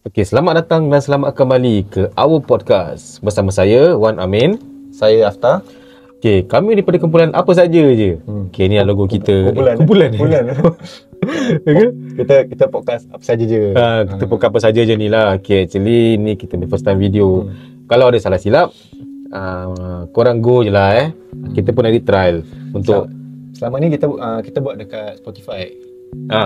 Okey, selamat datang dan selamat kembali ke Our Podcast. Bersama saya, Wan Amin. Saya Aftar. Okey, kami daripada kumpulan apa saja je. Okey, ni logo kita. Kumpulan. Okay? Kita podcast apa saja je. Kita podcast apa saja je ni lah. Okey, actually ni kita ni first time video. Kalau ada salah silap, korang go je lah Kita pun ada trial untuk Selama ni kita buat dekat Spotify.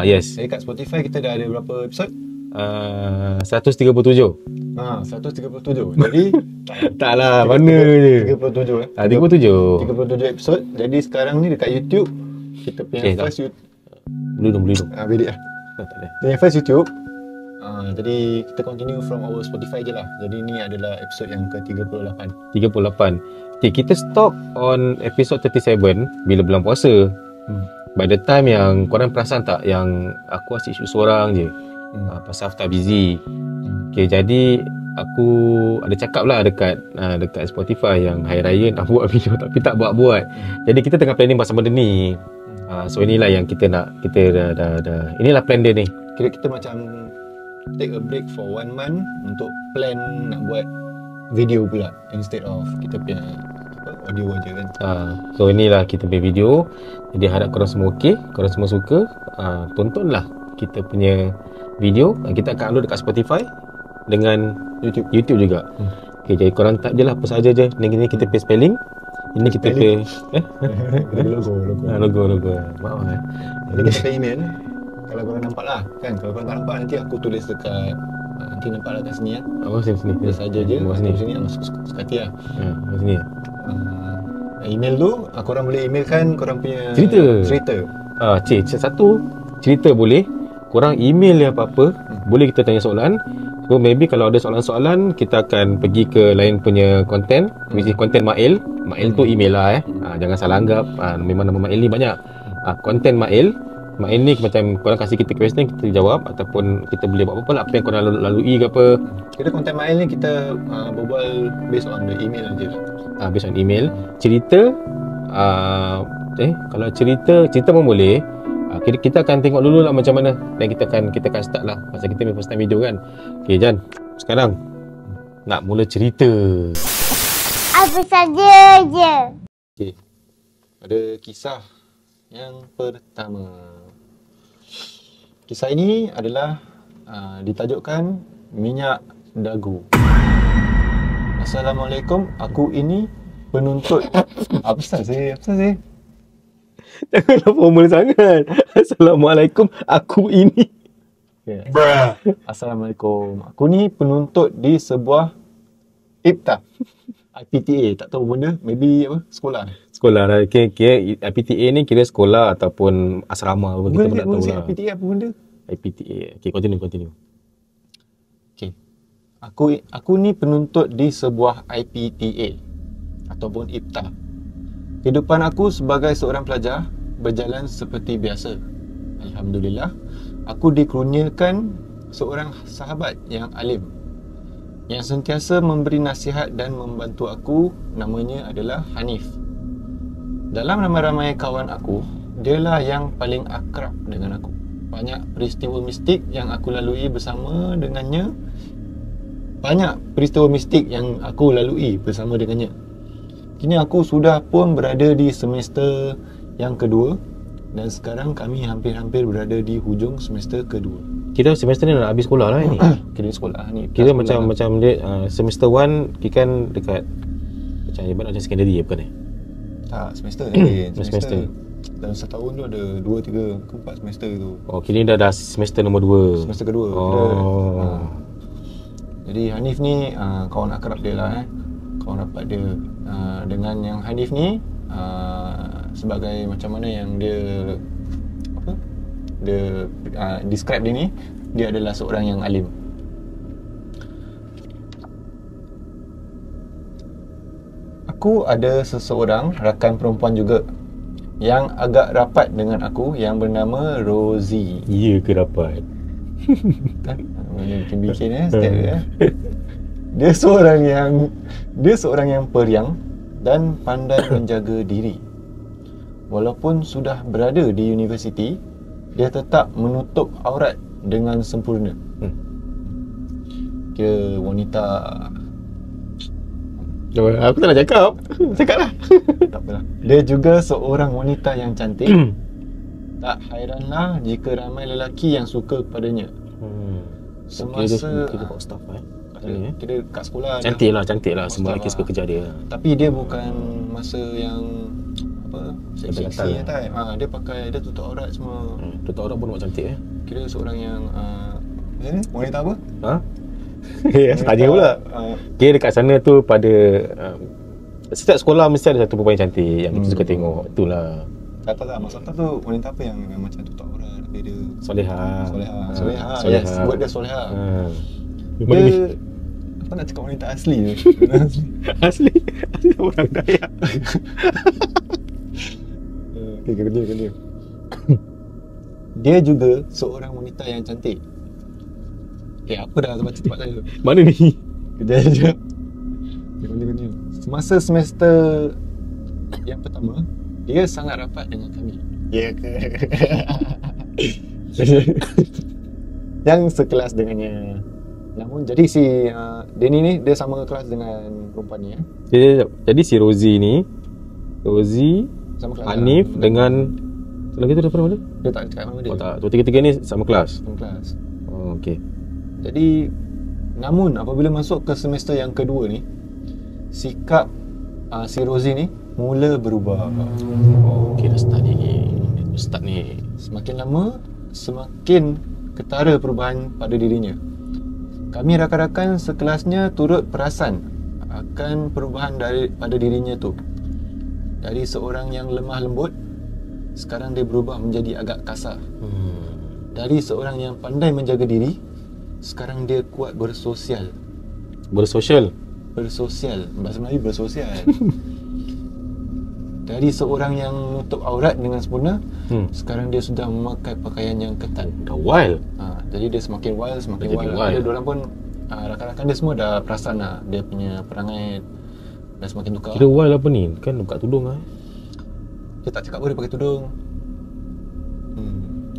yes. Jadi kat Spotify kita dah ada berapa episod? 137. 137. Jadi Taklah, mana je. 37 37 episod. Jadi sekarang ni dekat YouTube kita punya first YouTube. Beli dong. Bedik lah. Tak boleh. Punya first YouTube. Jadi kita continue from our Spotify je lah. Jadi ni adalah episod yang ke-38. 38. Okay, kita stop on episode 37 bila bulan puasa. By the time yang korang perasan tak yang aku asyik shoot seorang je. Pasal Aftar busy. Okay, jadi aku ada cakap lah dekat Spotify yang hari raya nak buat video tapi tak buat. Jadi kita tengah planning pasal benda ni. So inilah yang kita dah inilah plan dia ni. Kira kita macam take a break for 1 month untuk plan nak buat video pula instead of kita punya audio aja kan. So inilah kita punya video. Jadi harap korang semua okey, korang semua suka. Tontonlah kita punya video. Kita akan upload dekat Spotify dengan YouTube juga. Okey, jadi korang type je lah apa saja je. Ni kita pay spelling. Ini kita pay logo. Maaf Jadi kita pay email. Kalau korang nampak lah kan. Kalau korang tak nampak nanti aku tulis dekat nanti nampak lah kat sini kan. sini. Dia saja je. Sini. Masuk sekati lah. Sini. Email tu korang boleh emailkan korang punya cerita. Satu cerita boleh. Korang email dia apa-apa. Boleh kita tanya soalan. So maybe kalau ada soalan-soalan kita akan pergi ke lain punya content, which is content Mail. Mail tu email lah jangan salah anggap. Memang nama Mail ni banyak. Content Mail ni macam korang kasih kita question, kita jawab. Ataupun kita boleh buat apa-apa lah, apa yang korang lalui ke apa. Kira content Mail ni kita berbual based on the email je. Based on email. Cerita kalau cerita pun boleh. Kita akan tengok dulu lah macam mana. Dan kita akan start lah. Pasal kita ni first time video kan. Okay Jan, sekarang nak mula cerita. Apa saja je. Okay, ada kisah yang pertama. Kisah ini adalah ditajukkan Minyak Dagu. Assalamualaikum, aku ini penuntut. Apa sih? Janganlah formal sangat. Assalamualaikum, aku ini. Okay. Assalamualaikum, aku ni penuntut di sebuah IPTA. IPTA, tak tahu benda. Maybe apa? Sekolah lah. Okay. IPTA ni kira sekolah ataupun asrama apa, kita pun tak tahu lah. IPTA apa benda? IPTA. Okay, continue. Okay. Aku ni penuntut di sebuah IPTA ataupun IPTA. Kehidupan aku sebagai seorang pelajar berjalan seperti biasa. Alhamdulillah, aku dikurniakan seorang sahabat yang alim yang sentiasa memberi nasihat dan membantu aku. Namanya adalah Hanif. Dalam ramai-ramai kawan aku, dialah yang paling akrab dengan aku. Banyak peristiwa mistik yang aku lalui bersama dengannya. Kini aku sudah pun berada di semester yang kedua dan sekarang kami hampir-hampir berada di hujung semester kedua. Kira semester ni nak habis sekolah lah ni. Kira sekolah ni. Kira macam dia semester 1 kita kan dekat macam ibarat macam secondary bukan Tak, semester ni. semester. Dalam setahun tu ada 2, 3, 4 semester tu. Oh, kini dah semester nombor 2. Semester kedua. Jadi Hanif ni kawan akrab dia lah kawan rapat dia. Dengan yang Hanif ni sebagai macam mana yang dia describe dia ni, dia adalah seorang yang alim. Aku ada seseorang rakan perempuan juga yang agak rapat dengan aku yang bernama Rosie. Ya ke rapat? Bikin step dia. Dia seorang yang periang dan pandai menjaga diri. Walaupun sudah berada di universiti, dia tetap menutup aurat dengan sempurna. Dia wanita. Aku tak nak cakap. Cakap lah. Tak apalah. Dia juga seorang wanita yang cantik. Tak hairanlah jika ramai lelaki yang suka kepadanya. Semasa Kira buat staff kira kat sekolah Cantik lah semua staff lelaki suka kerja dia. Tapi dia bukan masa yang apa seksi Gatal-gatal time. Dia pakai, dia tutup aurat semua. Tutup aurat pun buat cantik Kira seorang yang wanita apa? Ha? Aku tanya pula. Kira dekat sana tu pada setiap sekolah mesti ada satu perempuan yang cantik yang kita suka tengok. Itulah. Tak maksud tu wanita apa yang macam tutup aurat tapi dia Solehah. Soleha. Yes, buat dia soleha. Dia Apa nak cakap wanita asli tu? asli orang Dayak. Okay, continue. Dia juga seorang wanita yang cantik. Apa dah baca tempat saya tu? Mana ni? Kejap. Continue. Semasa semester yang pertama, dia sangat rapat dengan kami. Ya ke? Yang sekelas dengannya. Namun jadi si Denny ni dia sama kelas dengan perempuan ni Jadi si Rozi ni sama kelas Hanif dengan lagi tu daripada mana? dia tak cakap nama dia. Oh tak, tiga-tiga ni sama kelas. Sama kelas. Oh okey. Jadi namun apabila masuk ke semester yang kedua ni, sikap si Rozi ni mula berubah. Oh okey, dah start ni. Ustaz ni. Semakin lama semakin ketara perubahan pada dirinya. Kami rakan-rakan sekelasnya turut perasan akan perubahan pada dirinya tu. Dari seorang yang lemah lembut, sekarang dia berubah menjadi agak kasar. Dari seorang yang pandai menjaga diri, sekarang dia kuat bersosial. Bersosial. Bahasa Melayu bersosial. Dari seorang yang menutup aurat dengan sempurna, sekarang dia sudah memakai pakaian yang ketat. Dah wild. Jadi dia semakin wild. Ada diorang pun rakan-rakan dia semua dah perasan lah dia punya perangai dah semakin tukar. Kira wild apa ni? Kan buka tudung lah. Dia tak cakap apa dia pakai tudung.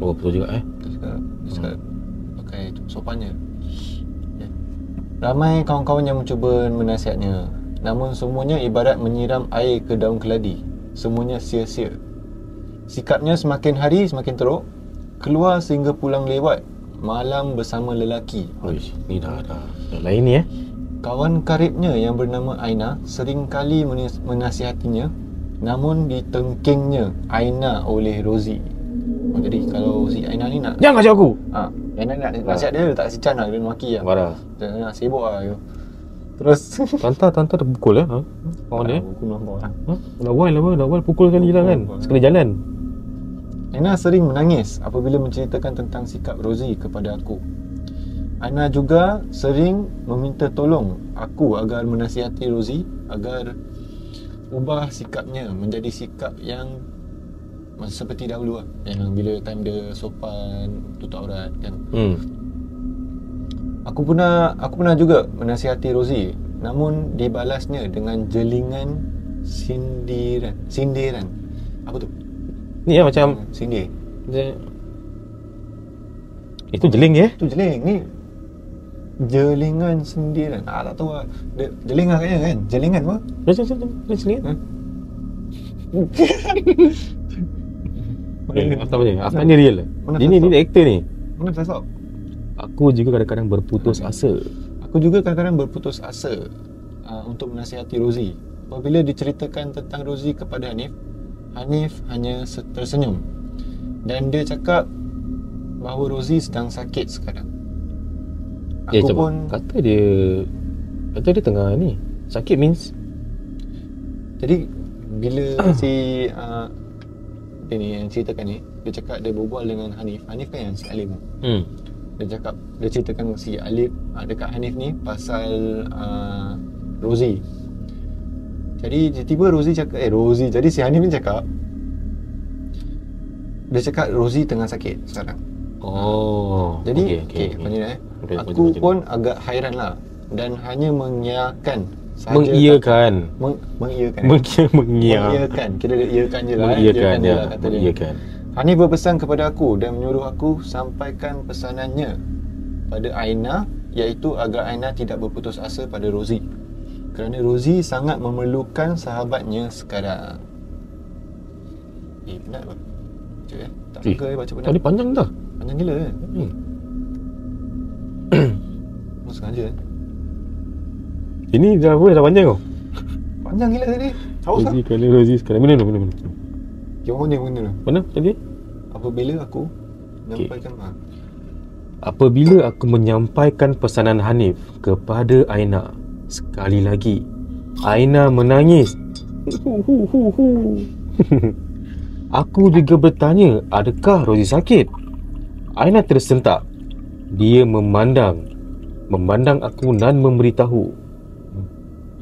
Oh betul juga Dia cakap pakai sopannya. Ramai kawan-kawan yang mencuba menasihatnya, namun semuanya ibarat menyiram air ke daun keladi. Semuanya sia-sia. Sikapnya semakin hari semakin teruk. Keluar sehingga pulang lewat malam bersama lelaki. Uish, ni dah lain ni Kawan karibnya yang bernama Aina sering kali menasihatinya, namun ditengkingnya Aina oleh Rozi. Jadi kalau si Aina ni nak jangan kasi aku. Aina nak nasihat dia tak sican lah, dia maki lah. Marah. Dia sibuk lah you. Terus Tanta dah pukul kawan dia. Aku nampak lah. Dah wild pukul sekali lah kan. Sekali jalan. Aina sering menangis apabila menceritakan tentang sikap Rozi kepada aku. Aina juga sering meminta tolong aku agar menasihati Rozi agar ubah sikapnya menjadi sikap yang seperti dahulu lah. Yang bila time dia sopan, tutup aurat kan. Aku pernah juga menasihati Rozi, namun dibalasnya dengan jelingan sindiran. Apa tu? Ni macam sindir. Itu jeling Tu jeling ni. Jelingan sindiran. Tak tahu lah. Jelingan kayaknya kan? Jelingan apa? Macam jeling. Afnan ni real. Ini aktor ni. Mana sasok? Aku juga kadang-kadang berputus asa. Untuk menasihati Rozi. Apabila diceritakan tentang Rozi kepada Hanif hanya tersenyum. Dan dia cakap bahawa Rozi sedang sakit sekarang. Aku pun kata dia tengah ni. Sakit means. Jadi bila si dia ni yang ceritakan ni, dia cakap dia berbual dengan Hanif kan yang si Alim. Dia ceritakan si Alif dekat Hanif ni pasal Rozi. Jadi tiba-tiba Rozi cakap jadi si Hanif ni cakap Rozi tengah sakit sekarang. Jadi aku pun agak hairan lah dan hanya mengiyakan saja. Mengiyakan. Kira dia iyakan je lah. Kata dia. Hanif berpesan kepada aku dan menyuruh aku sampaikan pesanannya pada Aina iaitu agar Aina tidak berputus asa pada Rosie, kerana Rosie sangat memerlukan sahabatnya sekarang. Penat apa? Sekejap tak sangka baca penat. Tadi panjang dah. Panjang gila kan? Mau sengaja Ini dah boleh dah panjang kau. panjang gila tadi. Haus lah. Rosie kerana Rosie sekarang. Mana tu? Yang mana tu? Mana tadi? Apabila aku menyampaikan Apabila aku menyampaikan pesanan Hanif kepada Aina, sekali lagi Aina menangis. Aku juga bertanya, adakah Rosie sakit? Aina tersentak. Dia memandang aku dan memberitahu,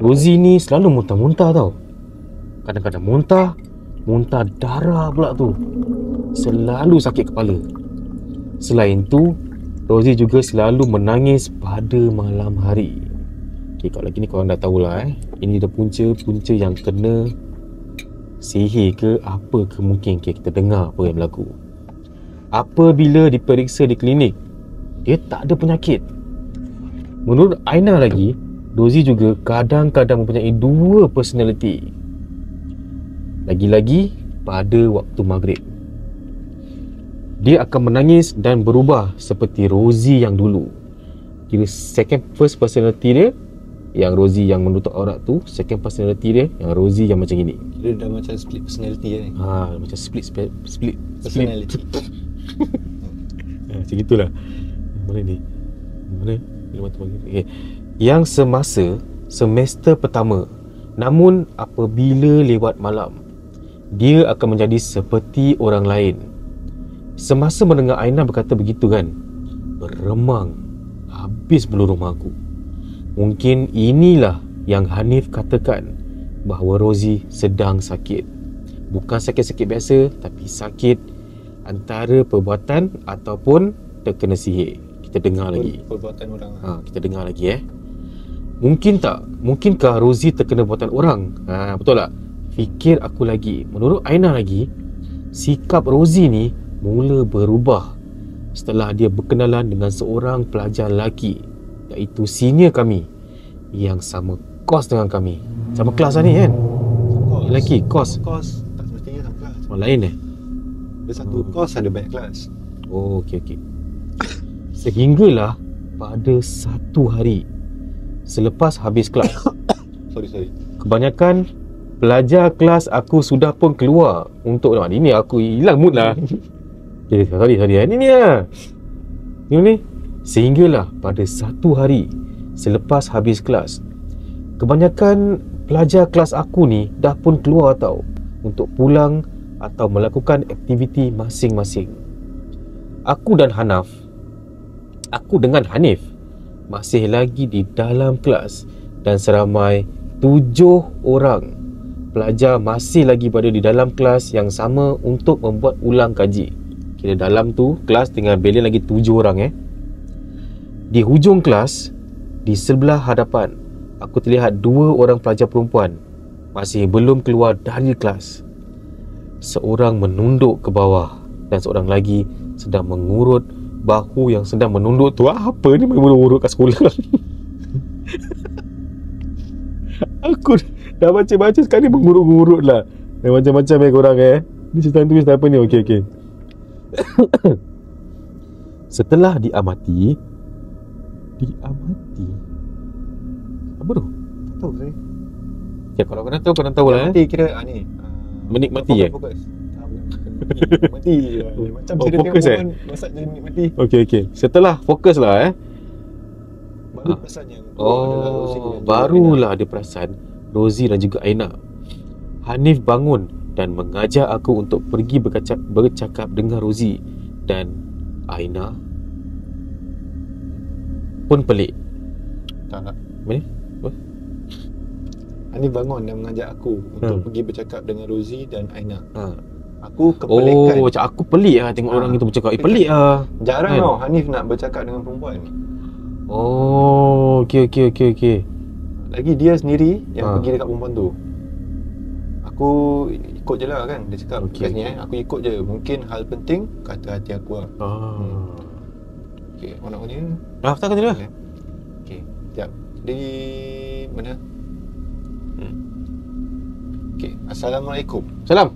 Rosie ni selalu muntah-muntah tau. Kadang-kadang muntah darah pula tu. Selalu sakit kepala. Selain tu, Rosie juga selalu menangis pada malam hari. Okay, kalau lagi ni korang dah tahulah ini dah punca-punca yang kena sihir ke apa ke mungkin. Okay, kita dengar apa yang berlaku. Apabila diperiksa di klinik, dia tak ada penyakit. Menurut Aina lagi, Rosie juga kadang-kadang mempunyai 2 personality. Lagi-lagi pada waktu maghrib, dia akan menangis dan berubah seperti Rosie yang dulu. Kira first personality dia yang Rosie yang menutup aurat tu, second personality dia yang Rosie yang macam gini. Dia dah macam split personality ni. Macam split Personality. Macam gitulah. Mana ni? Mana? Okay. Yang semester pertama, namun apabila lewat malam, dia akan menjadi seperti orang lain. Semasa mendengar Aina berkata begitu kan, beremang habis bulu rumah aku. Mungkin inilah yang Hanif katakan bahawa Rosie sedang sakit. Bukan sakit-sakit biasa, tapi sakit antara perbuatan ataupun terkena sihir. Kita dengar lagi. Perbuatan orang. Kita dengar lagi Mungkinkah Rosie terkena perbuatan orang? Betul tak? Fikir aku lagi. Menurut Aina lagi, sikap Rosie ni mula berubah setelah dia berkenalan dengan seorang pelajar lelaki, iaitu senior kami yang sama kos dengan kami. Sama kelas lah ni kan? Lelaki, kos. Kos tak semestinya sama kelas. Orang lain Dia satu kos ada banyak kelas. Oh, okey. Sehinggalah pada satu hari selepas habis kelas, Sorry. kebanyakan pelajar kelas aku sudah pun keluar untuk ini aku hilang mood lah. Sorry. Ini lah. Ini. Sehinggalah pada satu hari selepas habis kelas, kebanyakan pelajar kelas aku ni dah pun keluar tau, untuk pulang atau melakukan aktiviti masing-masing. Aku dengan Hanif masih lagi di dalam kelas, dan seramai 7 orang pelajar masih lagi berada di dalam kelas yang sama untuk membuat ulang kaji. Kira dalam tu kelas tinggal belen lagi 7 orang Di hujung kelas, di sebelah hadapan, aku terlihat 2 orang pelajar perempuan masih belum keluar dari kelas. Seorang menunduk ke bawah dan seorang lagi sedang mengurut bahu yang sedang menunduk tu. Apa ni mengurut kat sekolah? Aku dah baca-baca sekali mengurut-ngurut lah. Macam-macam korang Ni cerita tulis apa ni? Okey. Setelah diamati apa tu? Tak tahu saya. Ya, kalau korang tahu, korang tahu lah Mati kira ni. Menikmati Fokus. Menikmati. Macam cerita fokus tengok masak jadi menikmati. Okey. Setelah fokus lah Baru perasan yang adalah Rosie dan juga barulah ada perasan Rosie dan juga Aina. Hanif bangun dan mengajak aku untuk pergi bercakap dengan Rosie dan Aina pun pelik. Tak. Mana? Hanif bangun dan mengajak aku untuk pergi bercakap dengan Rosie dan Aina. Aku Oh, kepelikan. macam aku pelik tengok orang itu bercakap. Pelik Jarang kan? tau Hanif nak bercakap dengan perempuan. Oh, okey. Lagi dia sendiri yang pergi dekat perempuan tu. Aku ikut je lah kan. Dia cakap ni aku ikut je. Mungkin hal penting kata hati aku lah. Okay, awak nak ni? Tak kata dia. Sekejap. Di mana? Okay. Assalamualaikum. Salam.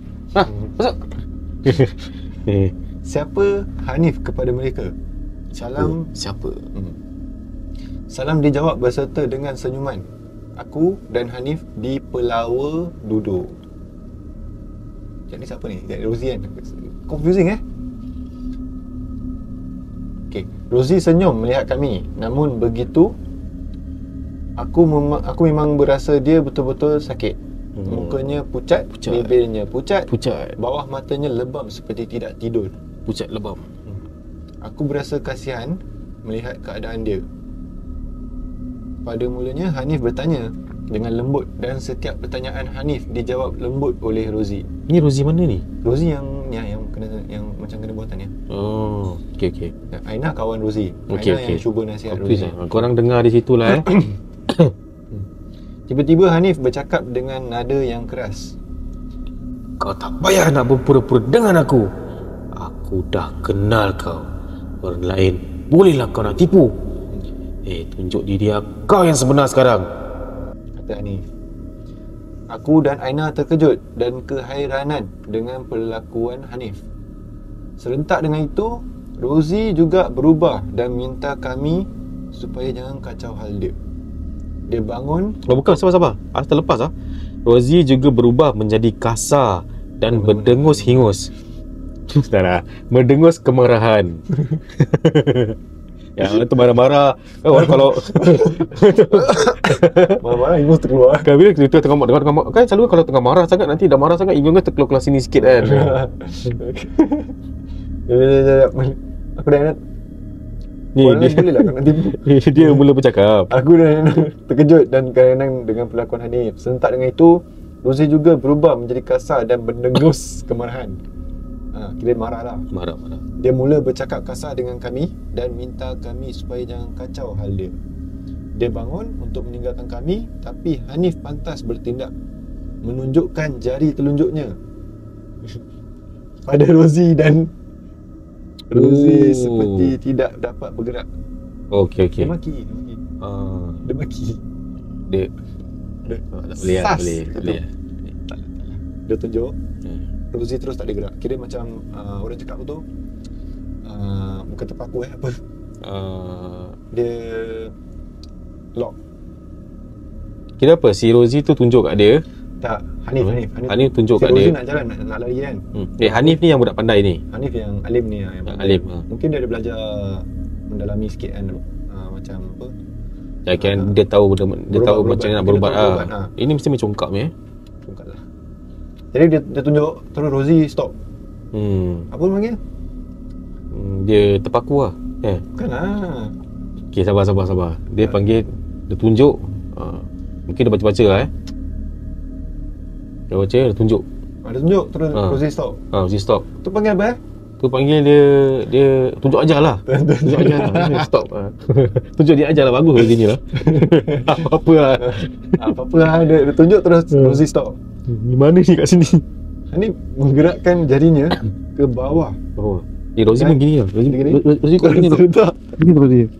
Masuk. Siapa Hanif kepada mereka? Salam. Siapa? Salam dijawab berserta dengan senyuman. Aku dan Hanif dipelawa duduk. Jadi siapa ni? Jadi Rosie kan? Confusing Okay. Rosie senyum melihat kami. Namun begitu aku memang berasa dia betul-betul sakit. Mukanya pucat, bibirnya pucat, bawah matanya lebam seperti tidak tidur. Pucat lebam. Aku berasa kasihan melihat keadaan dia. Pada mulanya Hanif bertanya dengan lembut dan setiap pertanyaan Hanif dijawab lembut oleh Rosie. Ni Rosie mana ni? Rosie yang macam kena buatan ya. Oh, okey. Aina kawan Rosie. Okey. Yang cuba nasihat Rosie. Korang dengar di situ lah Tiba-tiba Hanif bercakap dengan nada yang keras. Kau tak payah nak berpura-pura dengan aku. Aku dah kenal kau. Orang lain bolehlah kau nak tipu. Tunjuk diri kau yang sebenar sekarang, kata Hanif. Aku dan Aina terkejut dan kehairanan dengan perlakuan Hanif. Serentak dengan itu, Rosie juga berubah dan minta kami supaya jangan kacau hal dia. Dia bangun. Bukan, sabar. Terlepas Rosie juga berubah menjadi kasar dan berdengus hingus. Berdengus kemarahan. Yang tu marah-marah. Kalau marah-marah hingus terkeluar. Kan bila kita tengah kan selalu kalau tengah marah sangat, nanti dah marah sangat hingus terkeluar sini sikit kan. Aku dah ingat. Ni dia mula bercakap. Aku dah terkejut dan kadang-kadang dengan perlakuan Hanif. Serentak dengan itu, Rosie juga berubah menjadi kasar dan berdengus kemarahan. Kira marah lah. Marah. Dia mula bercakap kasar dengan kami dan minta kami supaya jangan kacau hal dia. Dia bangun untuk meninggalkan kami, tapi Hanif pantas bertindak, menunjukkan jari telunjuknya pada Rosie dan Rosie seperti tidak dapat bergerak. Okey. Dia maki. Dia maki. Dia tak boleh. Dia tunjuk. Rosie terus tak ada gerak. Kira macam orang cakap tu bukan terpaku apa. Dia lock. Kira apa? Si Rosie tu tunjuk kat dia. Tak, Hanif tunjuk kat Rosie dia. nak jalan, nak lari kan. Hanif ni yang budak pandai ni. Hanif yang alim ni yang alim. Mungkin dia ada belajar mendalami sikit kan. Macam apa? Kan dia tahu macam nak berubat Ini mesti macam congkak ni Congkak lah. Jadi dia tunjuk, terus Rosie stop. Apa dia panggil? Dia terpaku lah. Bukan lah. Okay, sabar. Dia panggil, dia tunjuk. Mungkin dia baca-baca lah Dia baca, dia tunjuk. Dia tunjuk, terus Rosie stop. Rosie stop. Tu panggil apa Tu panggil dia tunjuk ajar lah. Tunjuk ajar lah. Stop. Tunjuk dia ajar lah. Bagus Rosie ni lah. Apa-apa lah. Dia tunjuk terus Rosie stop. Di mana ni kat sini? Hanif menggerakkan jarinya ke bawah. Rosie pun gini lah. Rosie kat sini tak. Gini tu Rosie.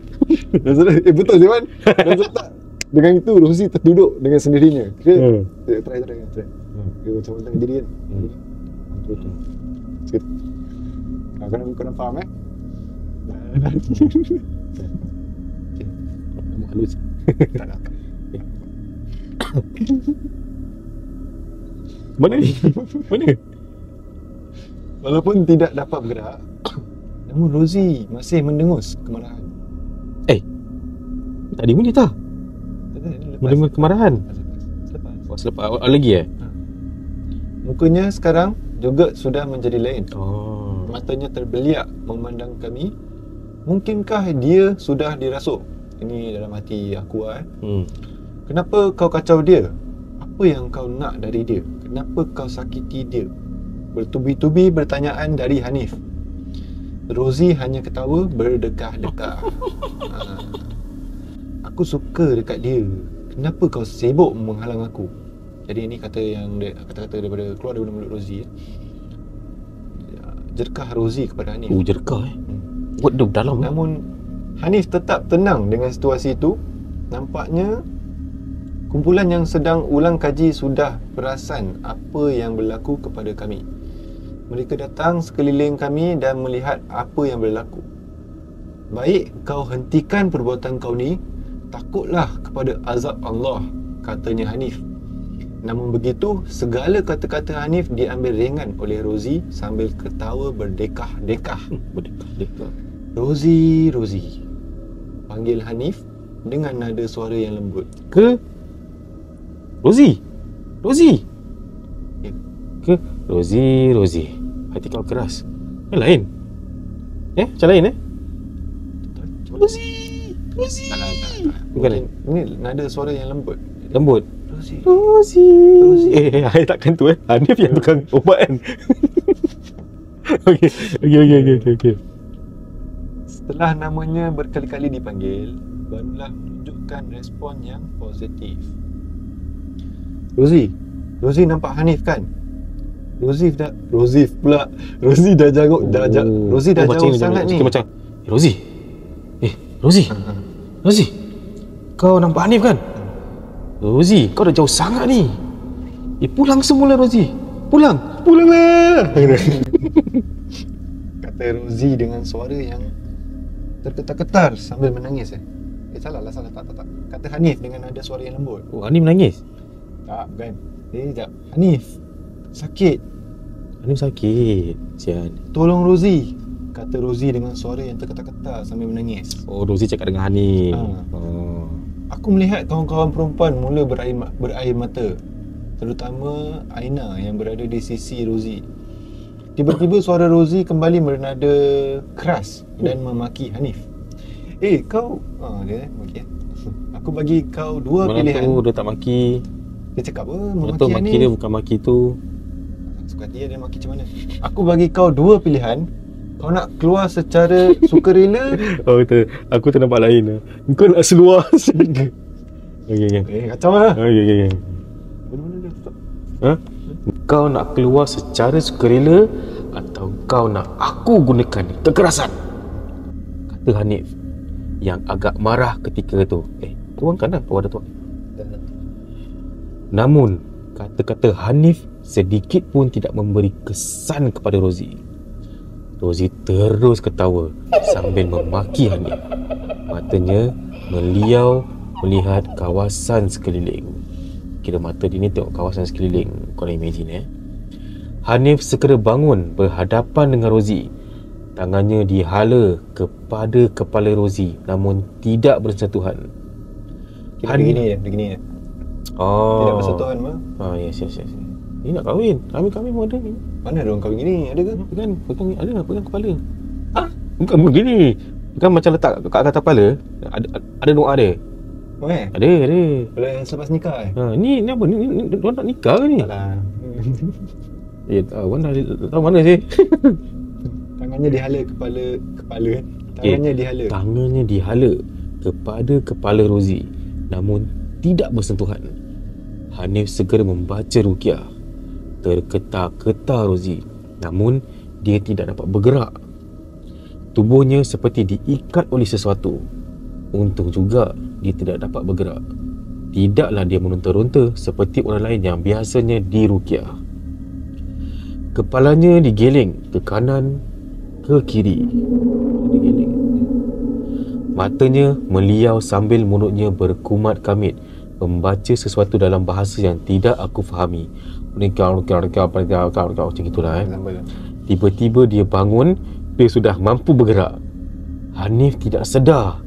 Betul Zeman. Dan serta dengan itu Rosie terduduk dengan sendirinya. Dia try. Dia macam tengah diri kan. Betul. Sikit. Kau faham Halus. Tak nak. Mana ni? Mana? Walaupun tidak dapat bergerak, namun Rosie masih mendengus kemarahan. Tadi bunyi tak? Mendengus kemarahan? Selepas lagi Mukanya sekarang juga sudah menjadi lain. Matanya terbeliak memandang kami. Mungkinkah dia sudah dirasuk? Ini dalam hati aku Kenapa kau kacau dia? Apa yang kau nak dari dia? Kenapa kau sakiti dia? Bertubi-tubi pertanyaan dari Hanif. Rosie hanya ketawa berdekah-dekah. Aku suka dekat dia. Kenapa kau sibuk menghalang aku? Jadi ini kata-kata daripada keluar daripada mulut Rosie. Jerkah Rosie kepada Hanif. Jerkah What dalam Namun Hanif tetap tenang dengan situasi itu. nampaknya kumpulan yang sedang ulang kaji sudah perasan apa yang berlaku kepada kami. Mereka datang sekeliling kami dan melihat apa yang berlaku. Baik kau hentikan perbuatan kau ni, takutlah kepada azab Allah, katanya Hanif. Namun begitu, segala kata-kata Hanif diambil ringan oleh Rozi sambil ketawa berdekah-dekah. Berdekah-dekah. Rozi, panggil Hanif dengan nada suara yang lembut. Ke Rozi. Ya. Ke Rozi. Hati kau keras. Yang lain. Macam lain Rozi. Bukan Ini nada suara yang lembut. lembut. Rozi. Takkan tu Hanif yang tukang obat kan. Okey. Setelah namanya berkali-kali dipanggil, barulah menunjukkan respon yang positif. Rozi nampak Hanif kan? Rozi dah jauh sangat ni. Macam Rozi. Rozi. Kau nampak Hanif kan? Rozi, kau dah jauh sangat ni. Pulang semula Rozi. Pulanglah. Kata Rozi dengan suara yang terketar-ketar sambil menangis. Salah. Tak. Kata Hanif dengan nada suara yang lembut. Oh, Hanif menangis? Tak, bukan. Sekejap. Hanif sakit. Sian. Tolong Rozi, kata Rozi dengan suara yang terketar-ketar sambil menangis. Oh, Rozi cakap dengan Hanif. Aku melihat kawan-kawan perempuan mula berair mata, terutama Aina yang berada di sisi Rozi. Tiba-tiba suara Rozi kembali bernada keras dan memaki Hanif. Kau dia maki. Aku bagi kau dua pilihan. Mana tu dia tak maki. Dia cakap apa? Mana tu maki dia bukan maki tu. Suka hati dia maki macam mana. Aku bagi kau dua pilihan. Kau nak keluar secara sukarela. Oh betul. Aku ternampak lain. Kau nak seluar. Okey. Kacau lah. Okey. Mana dia tutup? Kau nak keluar secara sukarela atau kau nak aku gunakan kekerasan? Kata Hanif yang agak marah ketika tu. Tuangkanlah wadah tu. Namun kata-kata Hanif sedikit pun tidak memberi kesan kepada Rozi. Rozi terus ketawa sambil memaki Hanif. Matanya meliau melihat kawasan sekeliling. Kira mata dia ni tengok kawasan sekeliling. Korang imagine Hanif segera bangun berhadapan dengan Rozi. Tangannya dihala kepada kepala Rozi namun tidak bersentuhan. Begini. Tidak bersentuhan mah. Yes. Ni nak kahwin. Kami pun ada ni. Mana ada orang kahwin gini? Ada ke? Pegang kepala. Bukan begini. Bukan macam letak kat atas kepala. Ada doa dia. Ada. Kalau yang selepas nikah Ni apa ni? Diorang nak nikah ke ni? Alah. Tahu mana sih? Tangannya dihala Tangannya dihala kepada kepala Rozi namun tidak bersentuhan. Hanif segera membaca ruqyah. Terketar-ketar Rozi namun dia tidak dapat bergerak. Tubuhnya seperti diikat oleh sesuatu. Untung juga dia tidak dapat bergerak. Tidaklah dia meronta-ronta seperti orang lain yang biasanya diruqyah. Kepalanya digeleng ke kanan, ke kiri. Digeleng. Matanya meliau sambil mulutnya berkumat kamit membaca sesuatu dalam bahasa yang tidak aku fahami. Macam gitulah. Tiba-tiba dia bangun. Dia sudah mampu bergerak. Hanif tidak sedar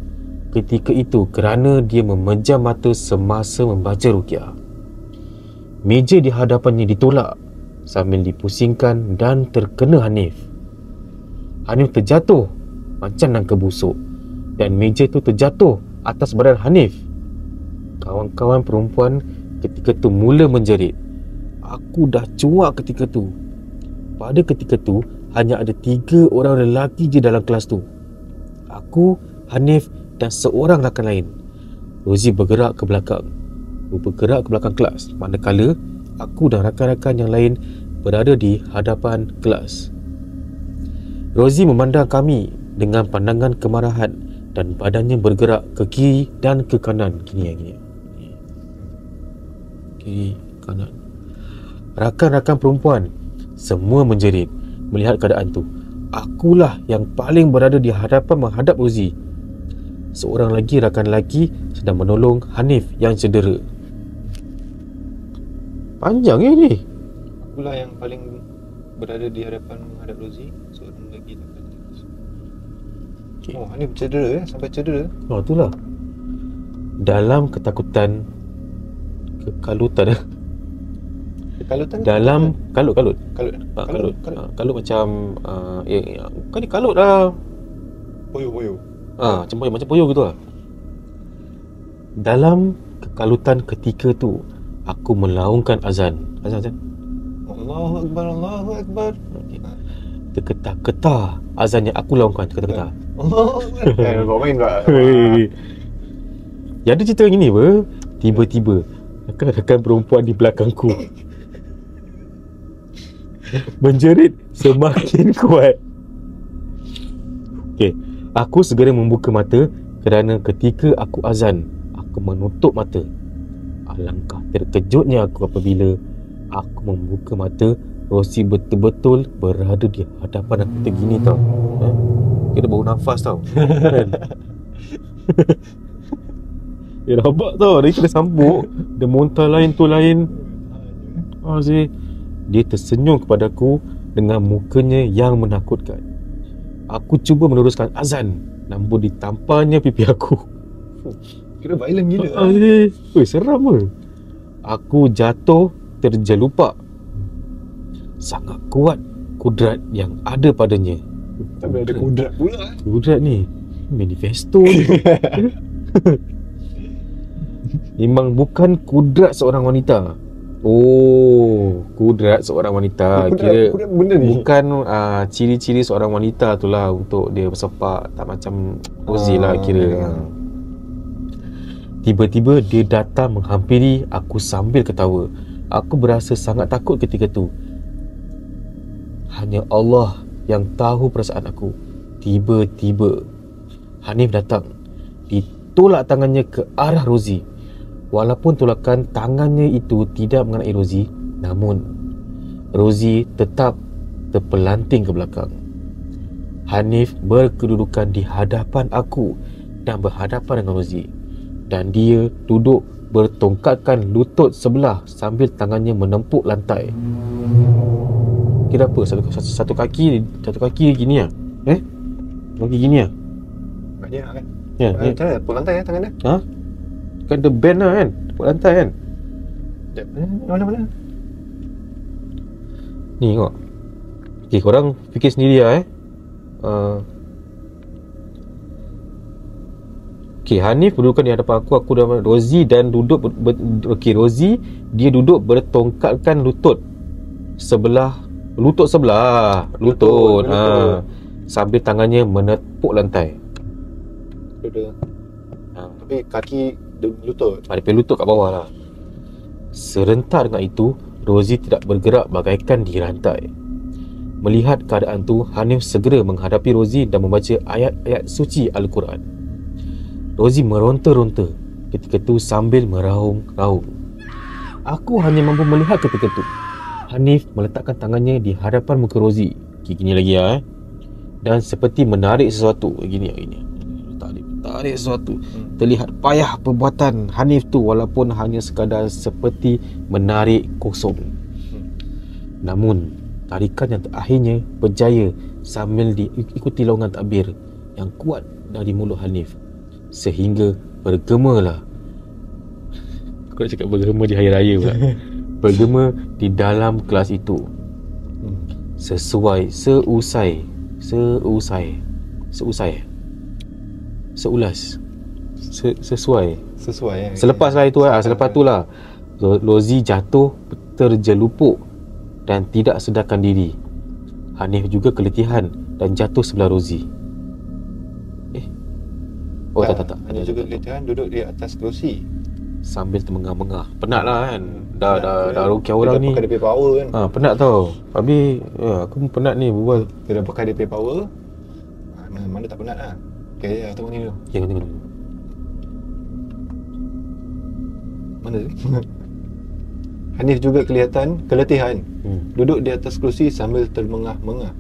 ketika itu kerana dia memejam mata semasa membaca ruqyah. Meja di hadapannya ditolak sambil dipusingkan dan terkena Hanif. Hanif terjatuh macam nangka busuk dan meja itu terjatuh atas badan Hanif. Kawan-kawan perempuan ketika tu mula menjerit. Aku dah cuak ketika tu. Pada ketika tu hanya ada 3 orang lelaki je dalam kelas tu. Aku, Hanif dan seorang rakan lain. Rozi bergerak ke belakang kelas, manakala aku dan rakan-rakan yang lain berada di hadapan kelas. Rozi memandang kami dengan pandangan kemarahan dan badannya bergerak ke kiri dan ke kanan. Gini. Kiri, kanan. Rakan-rakan perempuan semua menjerit melihat keadaan tu. Akulah yang paling berada di hadapan menghadap Rozi. Seorang lagi rakan lelaki sedang menolong Hanif yang cedera. Panjang ni. Akulah yang paling berada di hadapan menghadap Rozi. Seorang lagi rakan lelaki. Okay. Oh, Hanif cedera sampai cedera. Oh, itulah. Dalam ketakutan, kekalutan. Kekalutan. Dalam kalut. Kalut. Kalut macam kan ni kalut dah. Poyo. Macam poyo gitu lah. Dalam kekalutan ketika tu, aku melaungkan azan. Azan. Allahu Akbar. Terketar-ketar azan yang aku laungkan, terketar-ketar. Allahu Akbar. Kau main tak? Ya, ada cerita gini apa? Tiba-tiba rakan-rakan perempuan di belakangku menjerit semakin kuat. Okey, aku segera membuka mata kerana ketika aku azan, aku menutup mata. Alangkah terkejutnya aku apabila aku membuka mata, Rozi betul-betul berada di hadapan aku tergini tau. Kira baru nafas tau. Kan? Dia rabak tau. Dia kena sambuk. Dia muntah lain tu lain. Dia tersenyum kepadaku dengan mukanya yang menakutkan. Aku cuba meneruskan azan, namun ditamparnya pipi aku. Kira violent gila. Seram ke? Aku jatuh terjelupak. Sangat kuat kudrat yang ada padanya. Sampai ada kudrat pula. Kudrat ni manifesto ni. Memang bukan kudrat seorang wanita. Oh, kudrat seorang wanita. Kira benda ni. bukan ciri-ciri seorang wanita tu lah untuk dia bersepak, tak macam Rozi lah kira. Tiba-tiba dia datang menghampiri aku sambil ketawa. Aku berasa sangat takut ketika tu. Hanya Allah yang tahu perasaan aku. Tiba-tiba Hanif datang. Ditolak tangannya ke arah Rozi. Walaupun tolakan tangannya itu tidak mengenai Rozi, namun Rozi tetap terpelanting ke belakang. Hanif berkedudukan di hadapan aku dan berhadapan dengan Rozi, dan dia duduk bertongkatkan lutut sebelah sambil tangannya menempuk lantai. Kira apa? Satu kaki gini lah. Kaki gini lah. Banyak kan? Ya, Macam mana? Pukul lantai tangan dia? Ha? Kan dia bend lah kan? Tepuk lantai kan? Mana? Ni tengok. Okay, korang fikir sendiri lah Okay, Hanif berdudukan di hadapan aku dan Rozi dan duduk Rozi dia duduk bertongkatkan lutut sebelah. Sambil tangannya menepuk lantai. Tapi kaki lutut. Daripada lutut kat bawah lah. Serentak dengan itu, Rozi tidak bergerak bagaikan dirantai. Melihat keadaan tu, Hanif segera menghadapi Rozi dan membaca ayat-ayat suci Al-Quran. Rozi meronta-ronta ketika tu sambil meraung-raung. Aku hanya mampu melihat ketika tu Hanif meletakkan tangannya di hadapan muka Rozi. Gini lagi lah dan seperti menarik sesuatu. Gini. Tarik sesuatu. Terlihat payah perbuatan Hanif tu, walaupun hanya sekadar seperti menarik kosong. Namun tarikan yang terakhirnya berjaya sambil diikuti longan takbir yang kuat dari mulut Hanif, sehingga bergemalah. Aku nak cakap bergema di hari raya pula. Bergema di dalam kelas itu. Sesuai Seulas Selepas lah itu selepas tu lah Rozi jatuh terjelupuk dan tidak sedarkan diri. Hanif juga keletihan dan jatuh sebelah Rozi. Tak. Hanya juga keletihan duduk di atas kerusi sambil termengah-mengah. Penat lah kan. Dah rukiah orang ni. Dia dah pakai DP power kan. Penat tau. Habis aku pun penat ni berbual. Dia dah pakai DP power. Mana tak penat lah. Okay, ya, tengok ni dulu. Okay, tengok. Mana tu? Hanif juga kelihatan keletihan. Duduk di atas kerusi sambil termengah-mengah.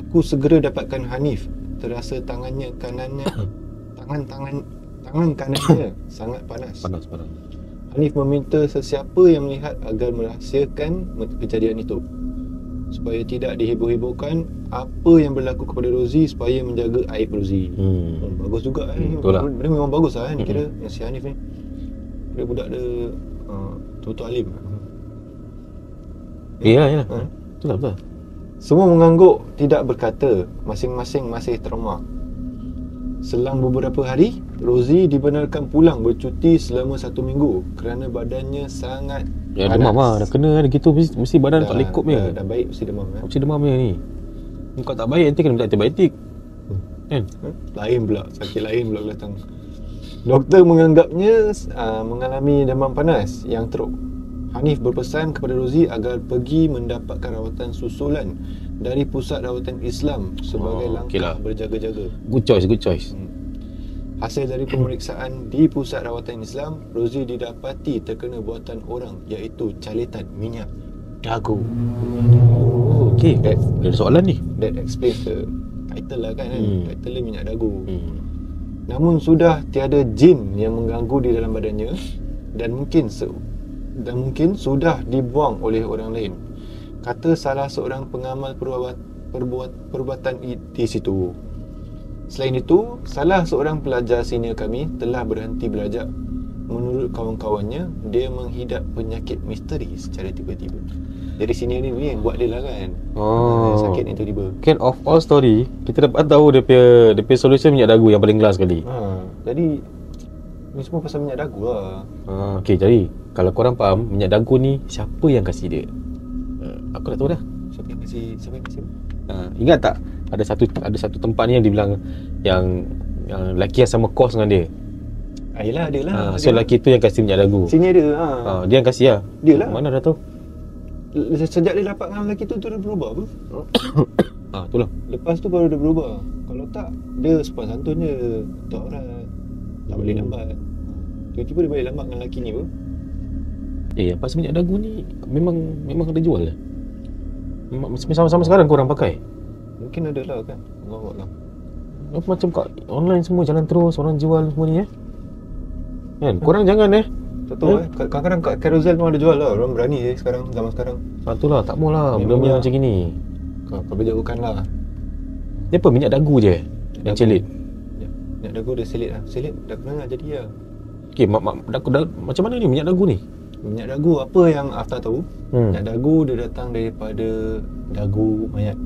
Aku segera dapatkan Hanif. Terasa tangan kanannya sangat panas. Panas. Hanif meminta sesiapa yang melihat agar merahsiakan kejadian itu, supaya tidak diheboh-hebohkan apa yang berlaku kepada Rozi, supaya menjaga aib Rozi. Bagus juga betul lah. Dia memang bagus lah kan. Kira yang si Hanif ni dia budak dia betul-betul alim. Ya. Betul. Semua mengangguk, tidak berkata. Masing-masing masih terema. Selang beberapa hari, Rozi dibenarkan pulang bercuti selama 1 minggu kerana badannya sangat Ya demam lah. Dah kena ada gitu, mesti badan tak lekuk punya. Dah baik mesti demam kan. Mesti demam punya ni. Kau tak baik nanti kena minta antibiotik. Kan? Lain pula, sakit lain pula datang. Doktor menganggapnya mengalami demam panas yang teruk. Hanif berpesan kepada Rozi agar pergi mendapatkan rawatan susulan dari pusat rawatan Islam sebagai langkah berjaga-jaga. Good choice. Hasil dari pemeriksaan di pusat rawatan Islam, Rozi didapati terkena buatan orang, iaitu caletan minyak dagu. Okey, ada soalan ni. That explains the title lah kan. Title dia minyak dagu. Namun sudah tiada jin yang mengganggu di dalam badannya dan mungkin sudah dibuang oleh orang lain, kata salah seorang pengamal perbuatan di situ. Selain itu, salah seorang pelajar senior kami telah berhenti belajar. Menurut kawan-kawannya, dia menghidap penyakit misteri secara tiba-tiba. Jadi senior ni yang buat dia lah kan. Sakit ni tiba-tiba. Kan of all story, kita dapat tahu dia punya solution minyak dagu yang paling last sekali. Jadi ni semua pasal minyak dagu lah. Okey, jadi kalau korang faham minyak dagu ni siapa yang kasih dia? Aku tak tahu dah. Siapa yang kasih? Ingat tak ada satu tempat ni yang dibilang yang lelaki yang sama kos dengan dia. Yelah, dia lah. So lelaki tu yang kasih minyak dagu. Senior dia. Dia yang kasih lah. Dia lah. Mana dah tahu? Sejak dia dapat dengan lelaki tu dia berubah apa? Itulah. Lepas tu baru dia berubah. Kalau tak, dia sopan santun je, tak orang, tak boleh lambat. Tiba-tiba dia balik lambat dengan lelaki ni apa? Pasal minyak dagu ni memang ada jual lah. Sama-sama sekarang korang pakai. Mungkin ada lah kan. Allah lah. Macam kat online semua jalan terus, orang jual semua ni kan? Korang jangan tak tahu kadang-kadang kat Carousel pun ada jual lah. Orang berani sekarang, zaman sekarang. Itulah, tak maulah benda-benda macam gini. Kau berjauhkan lah. Dia apa, minyak dagu je yang celit? Minyak dagu dia selit lah. Selit dah pernah jadi lah. Okay, macam mana ni minyak dagu ni? Minyak dagu, apa yang Aftar tahu, minyak dagu dia datang daripada dagu mayat.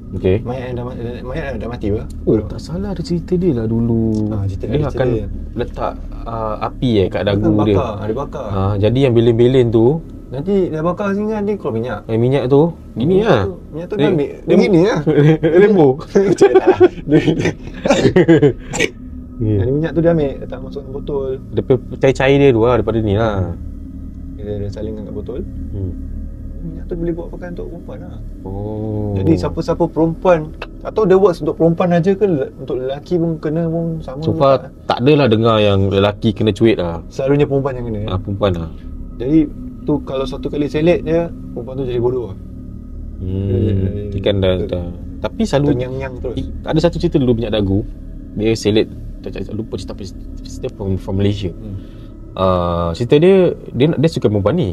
Okay. Mayat yang dah mati apa? Tak salah, ada cerita dia lah dulu. Dia akan letak api kat dagu dia. Dia bakar. Jadi yang belin-belin tu, nanti dah bakar sini kan, dia keluar minyak. Minyak tu gini lah. Minyak tu dia ambil dia gini lah. Lembu. Jadi minyak tu dia ambil, letak masuk dalam botol. Dia cair-cair dia tu lah daripada ni lah. Dia salingkan kat botol. Minyak tu boleh buat pakai untuk perempuan lah. Jadi siapa-siapa perempuan, tak tahu dia works untuk perempuan aja ke untuk lelaki pun kena pun sama. So far tak adalah dengar yang lelaki kena cuit lah. Selalunya perempuan yang kena. Perempuan lah. Jadi tu kalau satu kali selit dia, perempuan tu jadi bodoh lah. Ikan dah. Tapi selalu nyang-nyang terus. Ada satu cerita dulu minyak dagu. Dia selit, lupa cerita from Malaysia. Cerita dia suka perempuan ni.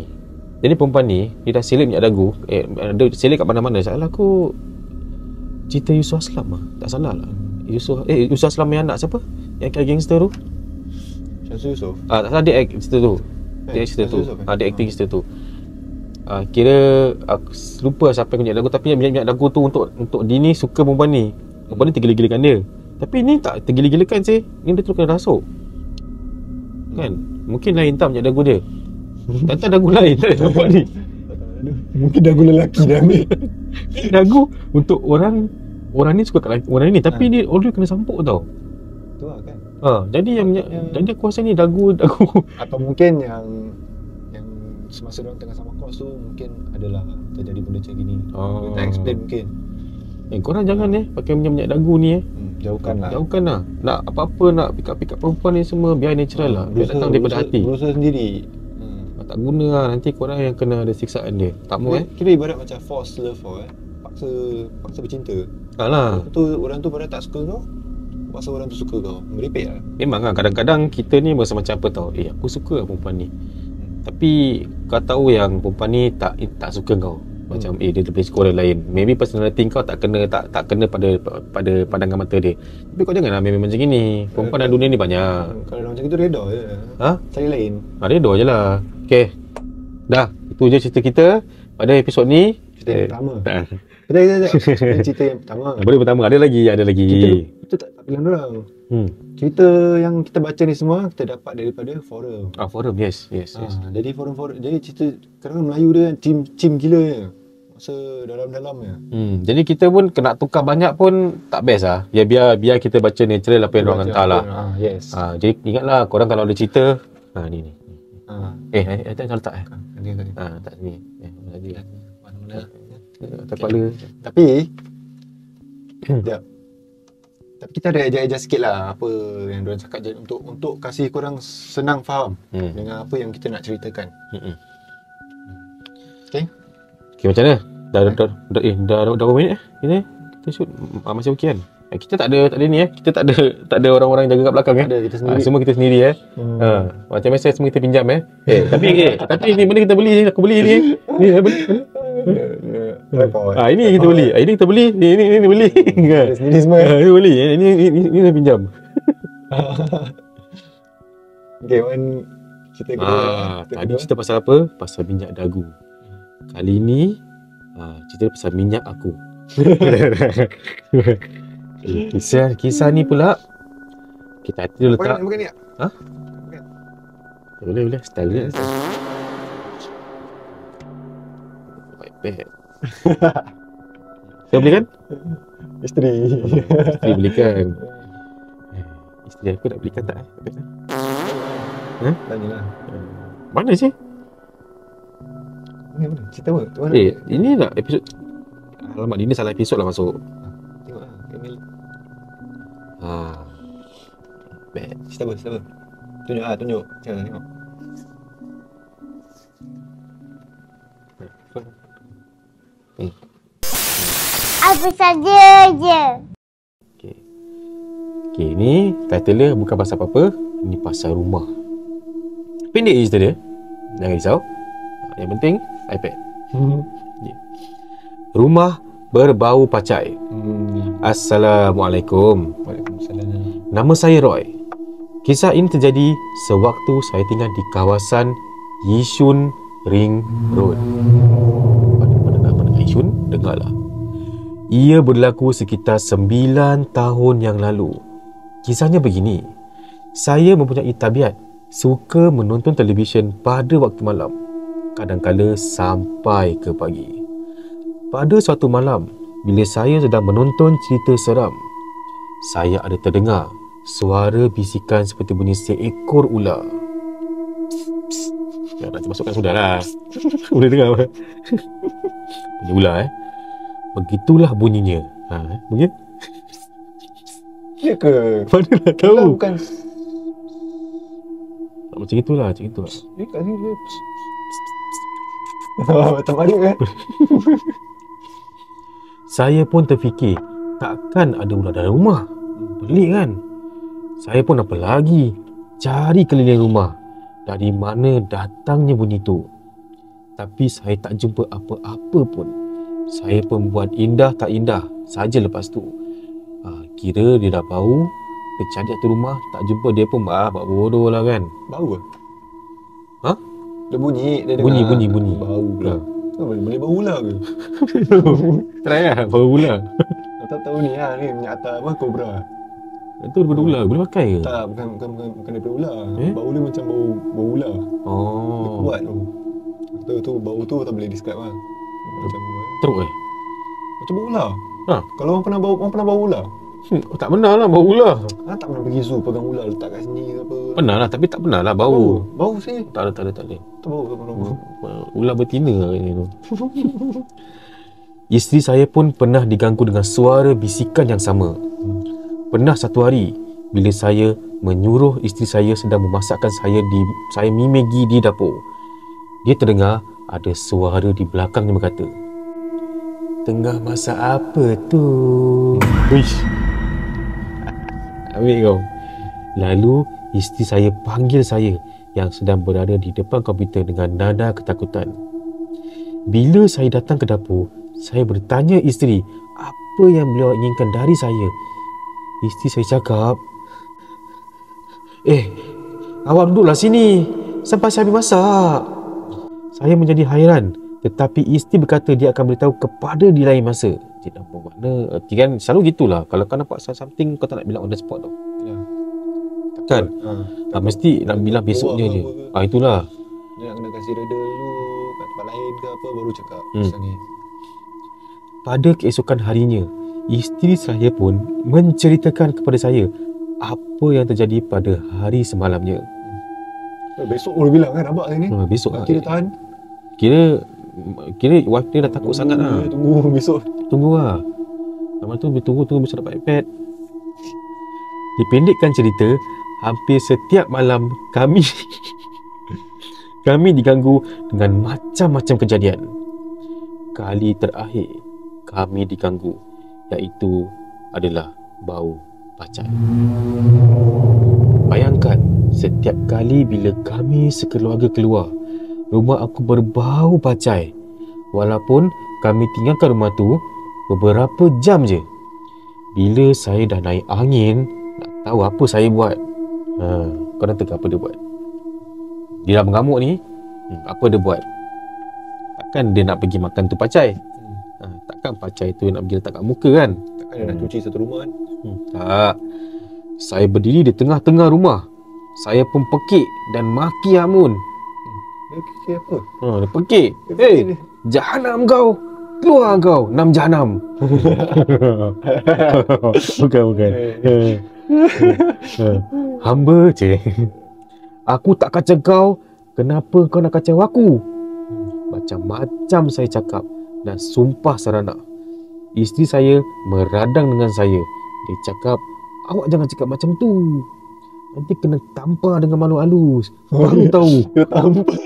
Jadi perempuan ni dia dah selit minyak dagu. Dia selit kat mana-mana. Salah aku cerita Yusof Aslam lah. Tak salah lah. Yusof Aslam yang anak siapa? Yang kayak gangster tu. Syamsul Yusof. Tak salah, dia act cerita tu. Dia cerita tu. Dia acting cerita tu. Kira aku lupa siapa yang minyak dagu, tapi minyak dagu tu untuk Dini suka perempuan ni. Perempuan ni tergila-gilakan dia. Tapi ni tak tergila-gilakan sih. Ni dia terus kena rasuk. Kan? Mungkin lain tak minyak dagu dia. Tak dagu lain tak ada nampak ni. Mungkin dagu lelaki dia ambil. Dagu untuk orang ni suka kat orang ni, tapi dia always kena sampuk tau. Tu lah kan. Jadi jadi aku rasa ni dagu. Atau mungkin yang semasa diorang tengah sama kos tu mungkin adalah terjadi benda macam gini. Tak explain mungkin. Korang jangan pakai minyak dagu ni. Jauhkan lah. Jauhkan lah. Nak apa-apa, nak pick up perempuan ni semua biar natural lah. Biar datang daripada hati. Berusaha sendiri. Tak guna lah. Nanti korang yang kena ada siksaan dia. Tak mau Kira ibarat macam force love paksa bercinta. lah. Orang tu pada tak suka kau, paksa orang tu suka kau. Merepek lah. Memang lah. Kadang-kadang kita ni macam apa tau. Aku suka lah perempuan ni. Tapi kau tahu yang perempuan ni tak suka kau. Macam dia lebih suka orang lain. Maybe personality kau tak kena pada pandangan mata dia. Tapi kau janganlah memang macam gini. Perempuan dalam dunia ni banyak. Kalau macam itu reda je. Cari lain. Reda je lah. Okay. Dah. Itu je cerita kita pada episod ni. Cerita yang pertama. Betul. Cerita yang pertama. Boleh pertama. Ada lagi. Kita tak bilang orang. Cerita yang kita baca ni semua kita dapat daripada forum. Forum. Yes. Jadi forum. Jadi cerita kadang Melayu dia cim gila je. Masa dalam-dalamnya. Jadi kita pun kena tukar banyak pun tak best lah. Ya biar kita baca natural apa yang orang hantar lah. Yes. Jadi ingatlah korang kalau ada cerita. Ni. Ada letak tak sini. Tadi lah. Mana-mana. Tak kepala. Tapi sekejap. Tapi kita ada adjust sikit lah apa yang diorang cakap untuk kasih korang senang faham dengan apa yang kita nak ceritakan. Okay, macam mana? Dah berapa minit kita shoot masih okey kan? Kita tak ada ni kita tak ada orang-orang jaga kat belakang Ada kita sendiri. semua kita sendiri macam biasa semua kita pinjam tapi ni benda kita beli, aku beli ni beli. Ini kita beli. Ini kita beli. Ini beli. Sendiri semua. Ini beli. Ini dah pinjam. Okay, cerita kedua. Tadi cerita pasal apa? Pasal minyak dagu. Kali ni cerita pasal minyak aku. Kisah ni pula kita hati letak. Bukan ni. Boleh style dia. iPad. Saya belikan? Isteri belikan. Isteri aku nak belikan tak? Tanyalah. Mana sih? Mana? Cerita apa? Tu mana? Ini tak episod. Alamak, ini salah episod lah masuk. Tengok lah. Email. Bad. Cerita apa? Tunjuk. Jangan tengok. Apa saja je. Okay, ni title dia bukan pasal apa-apa. Ini pasal rumah. Pendek je cerita dia. Jangan risau. Yang penting iPad. Rumah berbau pacai. Assalamualaikum. Waalaikumsalam. Nama saya Roy. Kisah ini terjadi sewaktu saya tinggal di kawasan Yishun Ring Road. Pada Yishun, dengarlah. Ia berlaku sekitar 9 tahun yang lalu. Kisahnya begini. Saya mempunyai tabiat suka menonton televisyen pada waktu malam. Kadang-kala sampai ke pagi. Pada suatu malam, bila saya sedang menonton cerita seram, saya ada terdengar suara bisikan seperti bunyi seekor ular. Ya, nak masukkan sudah lah. Boleh dengar apa? Bunyi ular Begitulah bunyinya. Mungkin? Ya ke? Mana nak tahu? Bukan. Macam itulah. Kat sini dia. Macam mana kan? Saya pun terfikir, takkan ada ular dalam rumah. Pelik kan? Saya pun apa lagi? Cari keliling rumah. Dari mana datangnya bunyi itu? Tapi saya tak jumpa apa-apa pun. Saya pun buat indah tak indah saja lepas tu. Kira dia dah bau. Dia cari satu rumah, tak jumpa, dia pun buat bodoh lah kan. Bau ke? Dia bunyi. Dia Bunyi. Bau pula. Boleh bau ular ke? Try lah, bau ular. Tak tahu ni ni minyak atas apa, Cobra. Itu daripada ular, boleh pakai ke? Tak, bukan daripada ular. Bau dia macam bau ular. Dia kuat tu. Bau tu tak boleh describe lah. Macam teruk macam bau ular. Kalau orang pernah bau ular? Tak pernah lah bau ular. Tak pernah pergi zoo pegang ular letak kat sini ke apa? Pernah lah, tapi tak pernah lah bau. Bau sih? Tak ada. Tak bau ke bau? Ular betina kat sini tu. Isteri saya pun pernah diganggu dengan suara bisikan yang sama. Pernah satu hari bila saya menyuruh isteri saya sedang memasakkan saya mi Maggi di dapur, dia terdengar ada suara di belakangnya berkata, "Tengah masak apa tu?" Uish. Ambil kau. Lalu isteri saya panggil saya yang sedang berada di depan komputer dengan nada ketakutan. Bila saya datang ke dapur, saya bertanya isteri apa yang beliau inginkan dari saya. Isteri saya cakap, awak duduklah sini sampai saya habis masak." Saya menjadi hairan, tetapi isteri berkata dia akan beritahu kepada di lain masa. Tidak bermakna, kan selalu gitulah. Kalau kau nampak something, kau tak nak bilang on the spot tau. Ya. Kan? Mesti nak bilang besoknya je. Itulah. Dia nak kena kasih reda dulu kat tempat lain ke apa, baru cakap pasal ni. Pada keesokan harinya, isteri saya pun menceritakan kepada saya apa yang terjadi pada hari semalamnya. Besok baru bilang kan abang ni. Besok lah. Kira tahan. Kira wife dia dah takut sangat lah. Tunggu besok. Tunggu lah. Lepas tu tunggu besok dapat iPad. Dipendekkan cerita, hampir setiap malam kami diganggu dengan macam-macam kejadian. Kali terakhir kami diganggu iaitu adalah bau pacai. Bayangkan, setiap kali bila kami sekeluarga keluar, rumah aku berbau pacai. Walaupun kami tinggalkan rumah tu beberapa jam je. Bila saya dah naik angin, nak tahu apa saya buat? Kau nak tengok apa dia buat? Dia dah mengamuk ni, apa dia buat? Takkan dia nak pergi makan tu pacai? Takkan pacai tu nak pergi letak kat muka kan? Takkan dia nak cuci satu rumah kan? Tak. Saya berdiri di tengah-tengah rumah. Saya pun pekik dan maki Amun. Dia fikir apa? Dia pekik. Jahanam kau. Keluar kau. 6 jahanam. Bukan. Hamba je. Aku tak kacau kau. Kenapa kau nak kacau aku? Macam-macam saya cakap dan sumpah serana. Isteri saya meradang dengan saya. Dia cakap, "Awak jangan cakap macam tu. Nanti kena tampar dengan malu halus. Baru tahu." Dia tampar.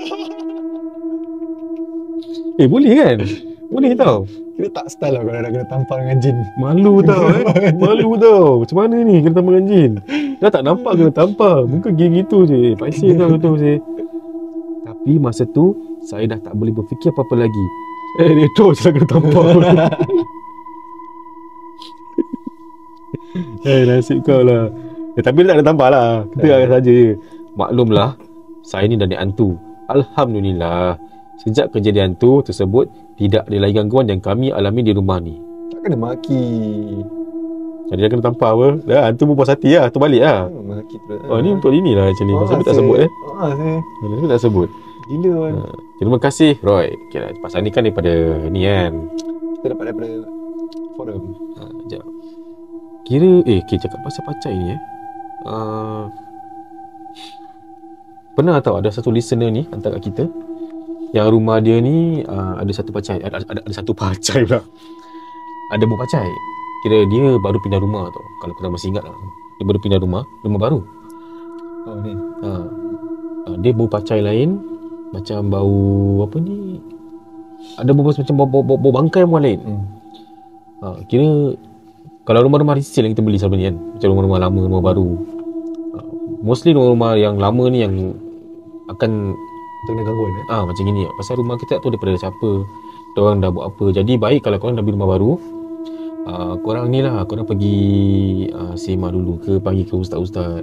Boleh kan? Boleh tau. Kira tak style lah kalau nak kena tampar dengan jin. Malu tau Malu tau. Macam mana ni kena tampar dengan jin? Dah tak nampak kena tampar. Muka gitu je. Paiseh tau tu je. Tapi masa tu saya dah tak boleh berfikir apa-apa lagi. Dia terus lah kena tampar. Nasib kau lah. Tapi dia tak ada tampar lah. Kita agak saja je. Maklumlah, saya ni dah naik hantu. Alhamdulillah. Sejak kejadian tu tersebut, tidak ada lagi gangguan yang kami alami di rumah ni. Tak kena maki. Jadi dia kena tampar apa? Dah, hantu pun puas hati lah. Tu balik lah. Maki tu. Ni untuk ini lah actually. Pasal tak sebut Pasal tak sebut. Gila kan. Terima kasih Roy. Okay, pasal ni kan daripada ni kan. Kita dapat daripada forum. Sekejap. Kira cakap pasal pacai ni pernah tahu ada satu listener ni hantar kat kita yang rumah dia ni ada satu pacai, ada satu pacai pula. Ada bau pacai. Kira dia baru pindah rumah tau. Kalau korang masih ingat lah. Dia baru pindah rumah baru. Ni. Dia bau pacai lain, macam bau apa ni? Ada bau macam bau bangkai yang lain. Kira kalau rumah-rumah resale yang kita beli selalu ni kan, macam rumah-rumah lama, rumah baru, mostly rumah-rumah yang lama ni yang akan kena gangguan macam gini. Pasal rumah kita tak tahu daripada siapa, diorang dah buat apa. Jadi baik kalau korang dah beli rumah baru, korang ni lah, korang pergi semak dulu ke, panggil ke ustaz-ustaz.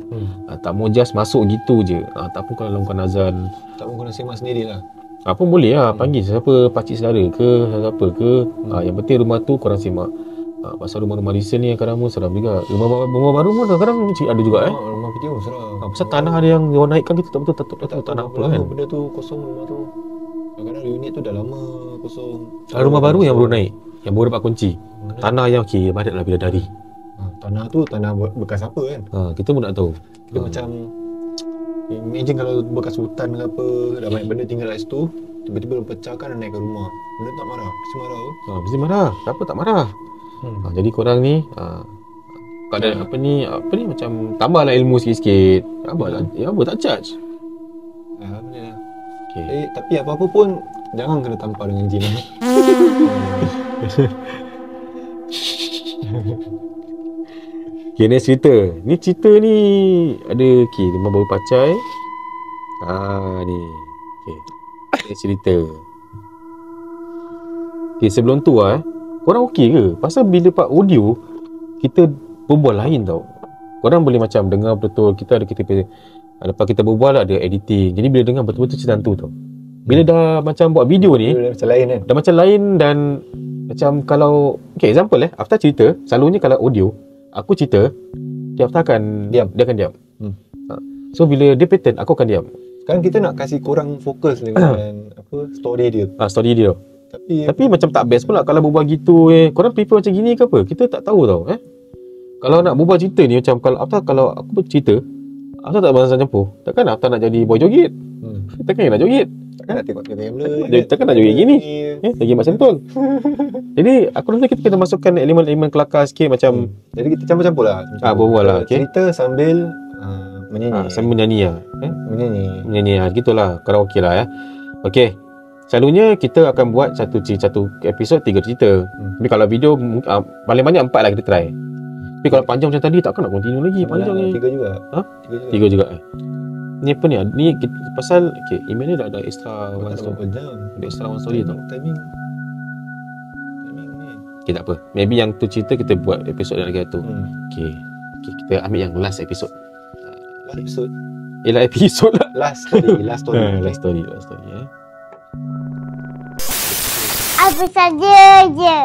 Tak mau just masuk gitu je. Tak pun kalau lakukan azan, tak pun kena semak sendirilah. apa boleh lah, panggil siapa, pakcik saudara ke, siapa ke. Yang penting rumah tu korang semak. Pasal rumah-rumah recent ni kadang-kadang seram juga. Rumah baru pun kadang-kadang ada juga Rumah video seram. Pasal tanah ada yang orang naikkan, kita tak betul tak tanah apa kan. Benda tu kosong rumah tu. Kadang-kadang unit tu dah lama kosong. Kalau rumah baru yang baru naik, yang baru dapat kunci, tanah yang badat lah bidadari. Tanah tu tanah bekas apa kan. Kita pun nak tahu. Dia macam imagine kalau bekas hutan ke apa, dah banyak benda tinggal kat situ, tiba-tiba pecahkan dan naik ke rumah. Benda tak marah, mesti marah tu. Mesti marah. Siapa tak marah? Jadi korang ni Kadang apa ni macam tambahlah ilmu sikit-sikit. Abah tak charge. Alhamdulillah. Okay. Tapi apa-apa pun jangan kena tampar dengan jin. Okay, next cerita. Ni cerita ni ada dia baru pacar ni. Okay. Next cerita. Okay, sebelum tu korang okey ke? Pasal bila part audio kita berbual lain tau. Korang boleh macam dengar betul kita lepas kita berbual ada editing. Jadi bila dengar betul-betul cerita tu tau. Bila dah macam buat video ni Dia macam lain kan. dah macam lain dan macam kalau example After cerita, selalunya kalau audio aku cerita, dia After akan Diam. Dia akan diam. So bila dia pattern, aku akan diam. Sekarang kita nak kasih korang fokus dengan story dia. Story dia. Tapi Macam tak best pula kalau berbual gitu. Korang prefer macam gini ke apa? Kita tak tahu tau. Kalau nak berbual cerita ni macam kalau aku bercerita, After tak bahasa campur. Takkan After nak jadi boy joget. Takkan nak joget. takkan nak tengok kamera. Takkan nak joget gini. Lagi mak sentul. Jadi aku rasa kita kena masukkan elemen-elemen kelakar sikit macam Jadi kita campur-campur lah. berbual lah. Okay. Cerita sambil menyanyi. Sambil menyanyi lah. Menyanyi. Gitulah. Karaoke lah Okay. Selalunya kita akan buat satu episod 3 cerita. Tapi kalau video paling banyak 4 lah kita try. Tapi kalau panjang macam tadi takkan nak continue lagi. Panjang ni. 3 juga. 3 juga. Ni apa ni? Ni kita, pasal email ni dah ada extra one story. Berapa jam? Ada extra one story tau. Timing ni. Okay, tak apa. Maybe yang tu cerita kita buat episod yang lagi tu. Okay, kita ambil yang last episod. Last episode. Episod lah. Last story. Last story. Apa saja je.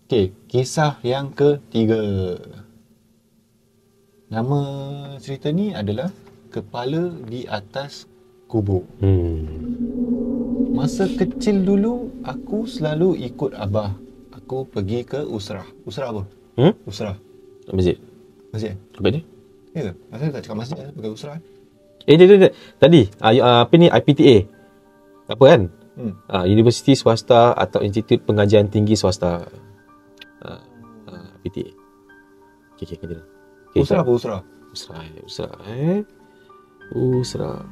Okay, kisah yang ketiga. Nama cerita ni adalah Kepala di Atas Kubur. Masa kecil dulu, aku selalu ikut abah. Aku pergi ke Usrah. Usrah apa? Usrah. Masjid. Masjid? Apa dia? Ya ke? Asal tak cakap masjid, pakai Usrah. Dia. Tadi, apa ni IPTA? Apa kan? Universiti swasta atau Institut Pengajian Tinggi Swasta. IPTA. Okay, continue. Usrah apa Usrah? Usrah.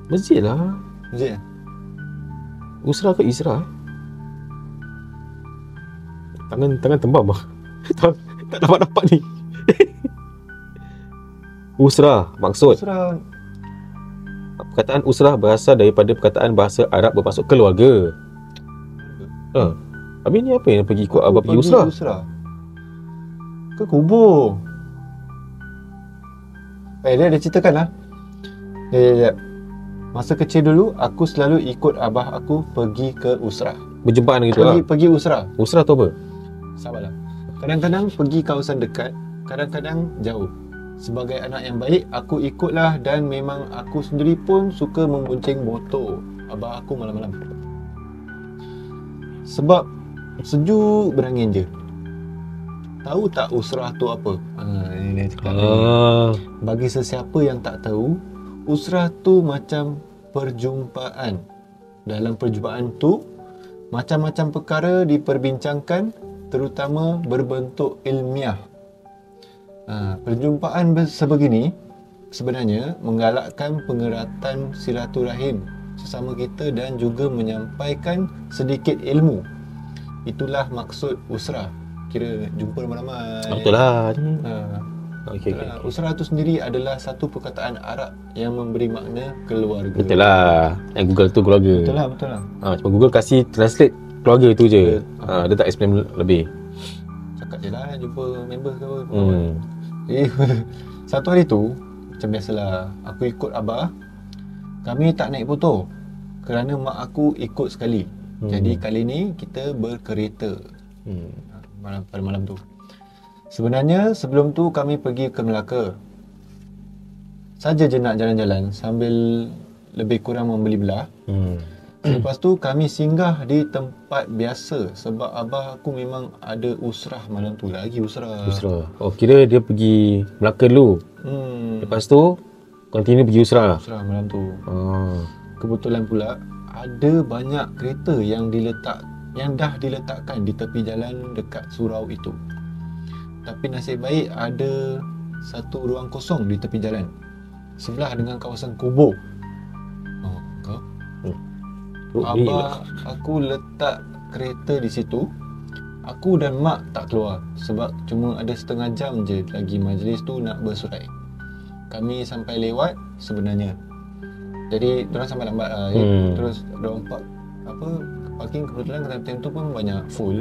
Masjid lah. Masjid? Usrah ke Isra? Tangan tembam lah. Tak dapat ni. Usrah maksud. Usrah. Perkataan usrah berasal daripada perkataan bahasa Arab bermaksud keluarga. Habis ni apa yang pergi ikut abang pergi usrah? Ke kubur. Dia ada ceritakan lah. Masa kecil dulu, aku selalu ikut abah aku pergi ke Usrah. Berjempaan gitu lah. Pergi Usrah. Usrah tu apa? Sabarlah. Kadang-kadang pergi kawasan dekat, kadang-kadang jauh. Sebagai anak yang baik, aku ikutlah dan memang aku sendiri pun suka membonceng motor abah aku malam-malam. Sebab sejuk berangin je. Tahu tak Usrah tu apa? Ini cakap bagi sesiapa yang tak tahu, Usrah tu macam perjumpaan. Dalam perjumpaan tu, macam-macam perkara diperbincangkan, terutama berbentuk ilmiah. Perjumpaan sebegini sebenarnya menggalakkan pengeratan silaturahim sesama kita dan juga menyampaikan sedikit ilmu. Itulah maksud Usrah. Kira jumpa ramai-ramai. Betul lah. Okay. Usrah tu sendiri adalah satu perkataan Arab yang memberi makna keluarga. Betul lah. Yang Google tu keluarga. Betul lah. Cuma Google kasih translate keluarga tu je. Dia tak explain lebih. Cakap je lah jumpa member ke apa. Satu hari tu, macam biasalah, aku ikut abah. Kami tak naik motor kerana mak aku ikut sekali. Jadi kali ni kita berkereta. Pada malam tu. Sebenarnya sebelum tu kami pergi ke Melaka. Saja je nak jalan-jalan sambil lebih kurang membeli belah. Lepas tu kami singgah di tempat biasa sebab abah aku memang ada usrah malam tu. Lagi usrah. Oh, kira dia pergi Melaka dulu. Lepas tu continue pergi usrah. Usrah malam tu. Kebetulan pula ada banyak kereta yang dah diletakkan di tepi jalan dekat surau itu. Tapi nasib baik ada satu ruang kosong di tepi jalan, sebelah dengan kawasan kubur. Kau Abah aku letak kereta di situ. Aku dan mak tak keluar sebab cuma ada setengah jam je lagi majlis tu nak bersurai. Kami sampai lewat sebenarnya. Jadi diorang sampai lambat lah. Terus diorang parking kebetulan time tu pun banyak full.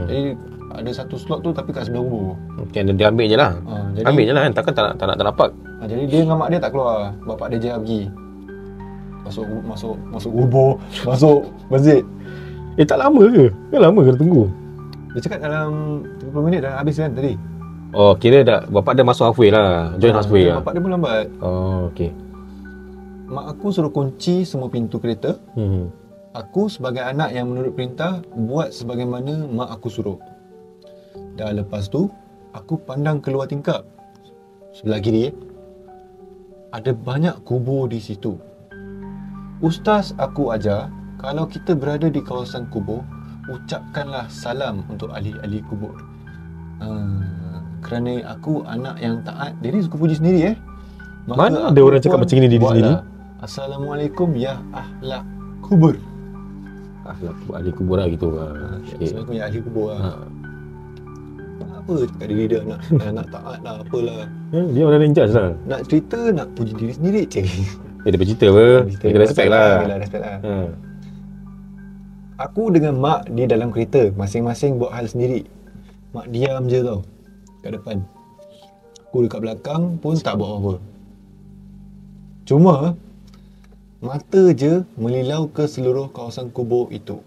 Jadi ada satu slot tu tapi kat sebelah kubur. Okay, dia ambil je lah. Ambil je lah kan. Takkan tak nak park. Jadi dia dengan mak dia tak keluar. Bapak dia je pergi. Masuk kubur, masuk masjid. Tak lama ke? Kan lama kena tunggu. Dia cakap dalam 30 minit dah habis kan tadi. Oh, kira dah bapak dia masuk halfway lah. Join halfway lah. Bapak dia pun lambat. Oh, okey. Mak aku suruh kunci semua pintu kereta. Aku sebagai anak yang menurut perintah buat sebagaimana mak aku suruh. Dah lepas tu, aku pandang keluar tingkap. Sebelah kiri ada banyak kubur di situ. Ustaz aku ajar, kalau kita berada di kawasan kubur, ucapkanlah salam untuk ahli-ahli kubur. Kerana aku anak yang taat, dia ni suka puji sendiri Mana ada orang cakap macam ni diri sendiri? Assalamualaikum ya ahlak kubur. Ahli kubur lah gitu. Assalamualaikum ya ahli kubur lah. Apa cakap diri dia nak taat lah apalah. Dia orang yang judge lah. Nak cerita nak puji diri sendiri cik. Dia bercerita apa? Dia respect lah. Respect lah. Aku dengan mak di dalam kereta, masing-masing buat hal sendiri. Mak diam je tau kat depan. Aku dekat belakang pun tak buat apa-apa. Cuma mata je melilau ke seluruh kawasan kubur itu.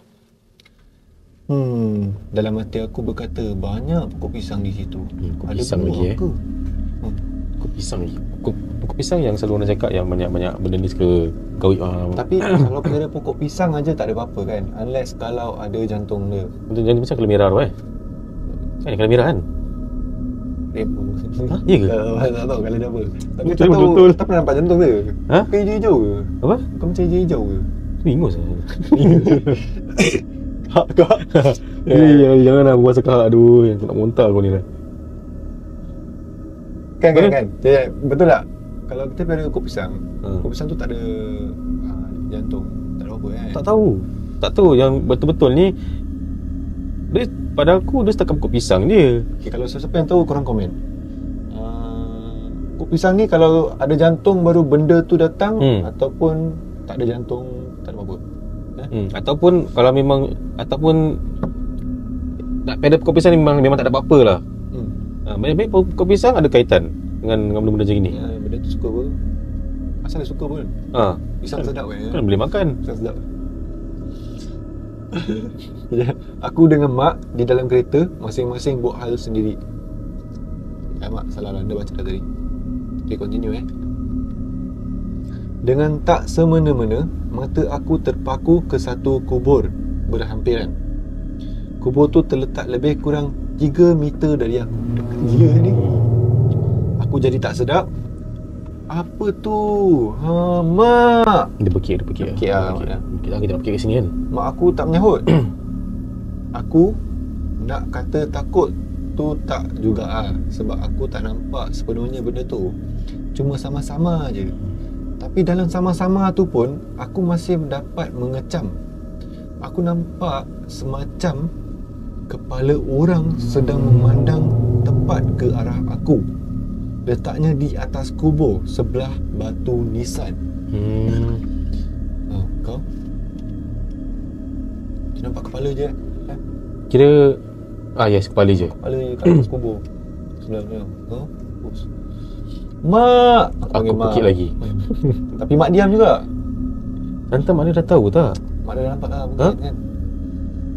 Dalam hati aku berkata, banyak pokok pisang di situ. Pokok ada pisang lagi ke? Pokok pisang lagi. Pokok pisang yang selalu orang cakap yang banyak-banyak benda ni suka kawit. Tapi kalau ada pokok pisang aja tak ada apa-apa kan, unless kalau ada jantung dia. Untuk jantung pisang kena merah tu kan kena merah kan? Ya ke? Tak tahu kalau dia apa. Tapi Betul, tak tahu, betul. tak pernah nampak jantung dia. Bukan hijau-hijau ke? Apa? Bukan macam hijau-hijau ke? Ingus lah. Kak. Jangan lah buat sekak tu. Aku nak muntah kau ni lah. Kan. Betul tak? Kalau kita pada pokok pisang tu tak ada jantung. Tak ada apa kan? Tak tahu yang betul-betul ni. Dia, pada aku dia setakat pokok pisang dia. Okay, kalau siapa yang tahu korang komen. Pokok pisang ni kalau ada jantung baru benda tu datang, ataupun tak ada jantung tak ada apa-apa. Ataupun kalau memang nak pada pokok pisang ni memang tak ada apa-apa lah. Banyak-banyak pokok pisang ada kaitan dengan benda-benda macam ni. Benda tu suka apa? Asal dia suka pun. Pisang sedap Kan boleh makan. Pisang sedap. Aku dengan mak di dalam kereta, masing-masing buat hal sendiri. Mak, salah lah, anda baca dah tadi. Okay, continue Dengan tak semena-mena, mata aku terpaku ke satu kubur berhampiran. Kubur tu terletak lebih kurang 3 meter dari aku. Dekat gila ni. Aku jadi tak sedap. Apa tu? Mak. Dia pekik lah. Kita pekik kat sini kan. Mak aku tak menyahut. Aku nak kata takut tu tak juga sebab aku tak nampak sepenuhnya benda tu. Cuma sama-sama je. Tapi dalam sama-sama tu pun aku masih dapat mengecam. Aku nampak semacam kepala orang sedang memandang tepat ke arah aku. Letaknya di atas kubur sebelah batu nisan. Kau? Dia nampak kepala je Kira yes, kepala je. Kepala je kat atas kubur sebelah dia. Mak! Aku pekik lagi. Tapi mak diam juga. Hantar mak dia dah tahu tak? Mak dia nampak lah mungkin kan.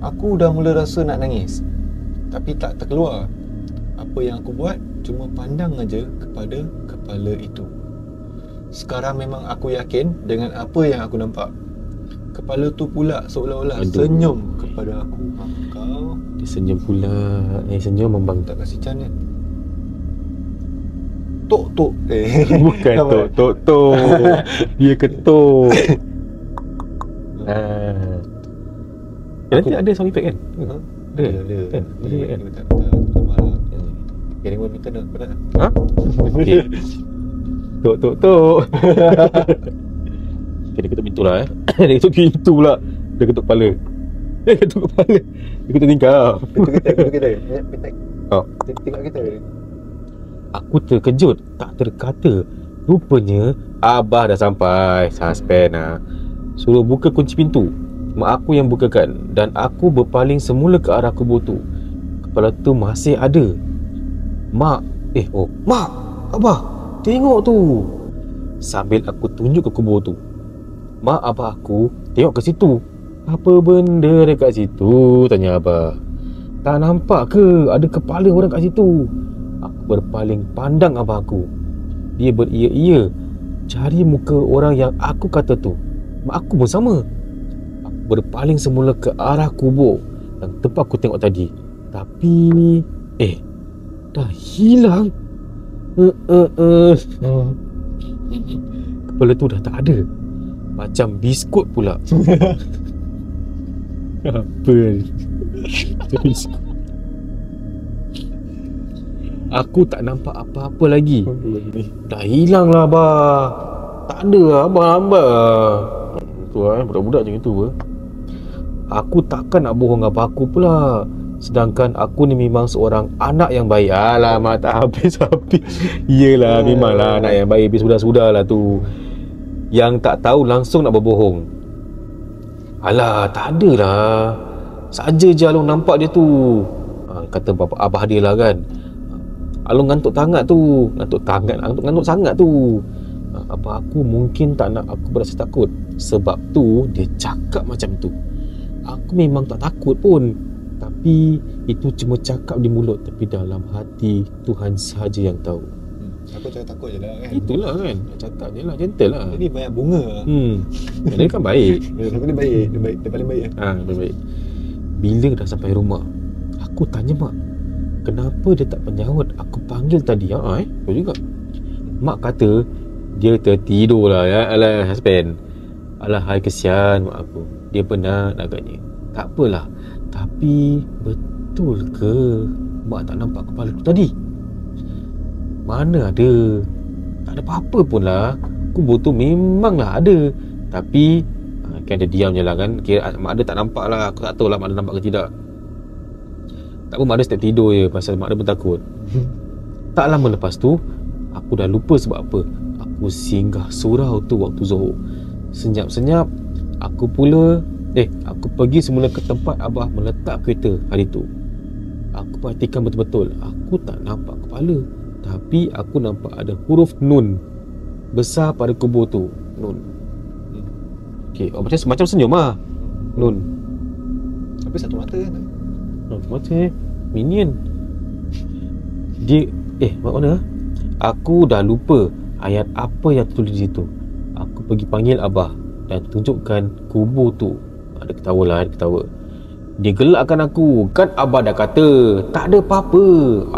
Aku dah mula rasa nak nangis, tapi tak terkeluar. Apa yang aku buat cuma pandang aja kepada kepala itu. Sekarang memang aku yakin dengan apa yang aku nampak. Kepala tu pula seolah-olah senyum kepada aku. Kau dia senyum pula. Senyum membang. tak kasih can kan? Tok. Bukan tok. Dia ketuk. Nanti ada sound effect kan? Ada kan? Ada kan? Kirim minta nak pada. Ha? Okay. Tok. Okay, dia ketuk pintu lah Dia ketuk pintu pula. Dia ketuk kepala. Dia ketuk tingkap. Kita minta. Oh. Tengok kita. Aku terkejut, tak terkata. Rupanya Abah dah sampai. Suspend lah. Suruh buka kunci pintu. Mak aku yang bukakan. Dan aku berpaling semula ke arah kubur tu. Kepala tu masih ada. Mak, Abah, tengok tu. Sambil aku tunjuk ke kubur tu. Mak abah aku tengok ke situ. Apa benda dekat situ? Tanya Abah. Tak nampak ke ada kepala orang kat situ? Aku berpaling pandang abah aku. Dia beria-ia cari muka orang yang aku kata tu. Mak aku pun sama. Aku berpaling semula ke arah kubur yang tempat aku tengok tadi. Tapi dah hilang. Kepala tu dah tak ada. Macam biskut pula. Apa ni? Biskut. Aku tak nampak apa-apa lagi. Dah hilang lah Abah. Tak ada lah Abah. Tu budak-budak macam itu apa. Aku takkan nak bohong abah aku pula. Sedangkan aku ni memang seorang anak yang baik. Alamak, tak habis-habis. Yelah, memanglah anak yang baik. Sudah-sudah lah tu. Yang tak tahu langsung nak berbohong. Alah, tak ada lah. Saja je Along nampak dia tu. Kata abah dia lah kan. Along ngantuk sangat tu. Ngantuk sangat tu. Abah aku mungkin tak nak aku berasa takut. Sebab tu dia cakap macam tu. Aku memang tak takut pun. Tapi itu cuma cakap di mulut. Tapi dalam hati Tuhan sahaja yang tahu. Aku cakap takut je lah kan. Itulah kan. Cakap je lah, gentle lah. Dia banyak bunga. Dia kan baik. Dia baik. Dia paling baik. Dia baik. Bila dah sampai rumah, aku tanya mak, kenapa dia tak menyahut aku panggil tadi? Betul juga. Mak kata dia tertidur lah ya. Alah, husband. Alah, hai, kesian mak aku. Dia penat agaknya. Tak apalah. Tapi betul ke mak tak nampak kepala tu tadi? Mana ada. Tak ada apa-apa pun lah. Kubur tu memanglah ada. Tapi kan dia diam je lah kan. Kira mak dia tak nampak lah. Aku tak tahu lah mak dia nampak ke tidak. Tak apa, mak dia step tidur je. Pasal mak dia pun takut. Tak lama lepas tu, aku dah lupa sebab apa. Aku singgah surau tu waktu Zuhur. Senyap-senyap aku pergi semula ke tempat abah meletak kereta hari tu. Aku perhatikan betul-betul. Aku tak nampak kepala. Tapi aku nampak ada huruf Nun besar pada kubur tu. Nun. Okay, macam senyum lah. Nun. Tapi satu mata kan. Satu mata Minion. Dia mak mana? Aku dah lupa ayat apa yang tulis di situ. Aku pergi panggil abah dan tunjukkan kubur tu. Dia ketawa. Dia gelakkan aku. Kan abah dah kata tak ada apa-apa.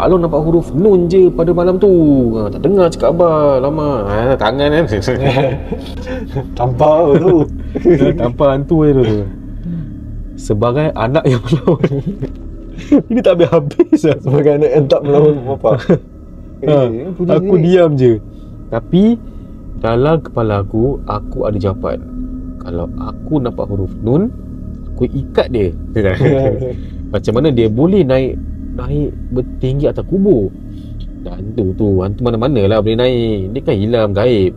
Along nampak huruf Nun je pada malam tu. Tak dengar cakap abah. Lama tangan kan. Tampar tu. Tampar hantu je tu. Sebagai anak yang melawan. Ini tak habis-habis lah. Sebagai anak yang tak melawan bapa. Aku diam je. Tapi dalam kepala aku ada jawapan. Kalau aku nampak huruf Nun, aku ikat dia. Macam mana dia boleh naik bertinggi atas kubur? Dan hantu mana-mana lah boleh naik. Dia kan hilang gaib.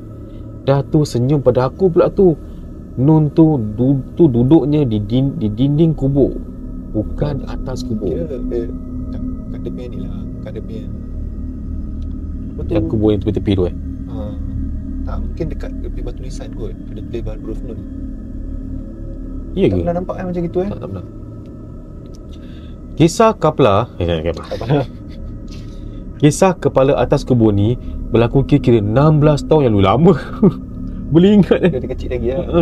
Dah tu senyum pada aku pula tu. Nun tu duduknya di dinding kubur, bukan atas kubur. Kat dia ni lah. Kat dia punya yang kubur yang tepi-tepi tu tak, mungkin dekat tepi batu nisan kot. Ada tulis huruf Nun. Ya ke? Tak pernah nampak kan macam gitu Tak pernah. Kisah Kisah kepala atas kubur ni berlaku kira-kira 16 tahun yang lalu. Lama. Boleh ingat dia kecil lagi lah.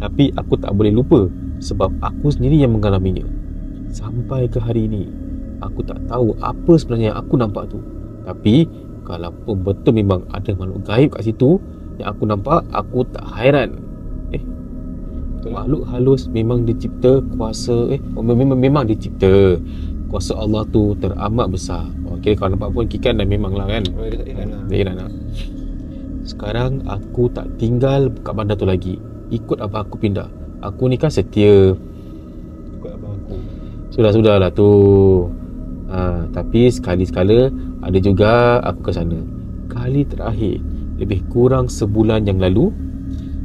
Tapi aku tak boleh lupa sebab aku sendiri yang mengalaminya. Sampai ke hari ini aku tak tahu apa sebenarnya yang aku nampak tu. Tapi kalau pun betul memang ada makhluk gaib kat situ yang aku nampak, aku tak hairan. Makhluk halus memang dicipta kuasa memang dicipta kuasa Allah tu teramat besar. Okay, kalau nampak pun Kikan dah memang lah kan. Oh, dia tak Iran lah. Dia Iran lah. Sekarang aku tak tinggal kat bandar tu lagi. Ikut abang aku pindah. Aku ni kan setia. Ikut abang aku. Sudah-sudahlah tu. Tapi sekali-sekala ada juga aku ke sana. Kali terakhir lebih kurang sebulan yang lalu,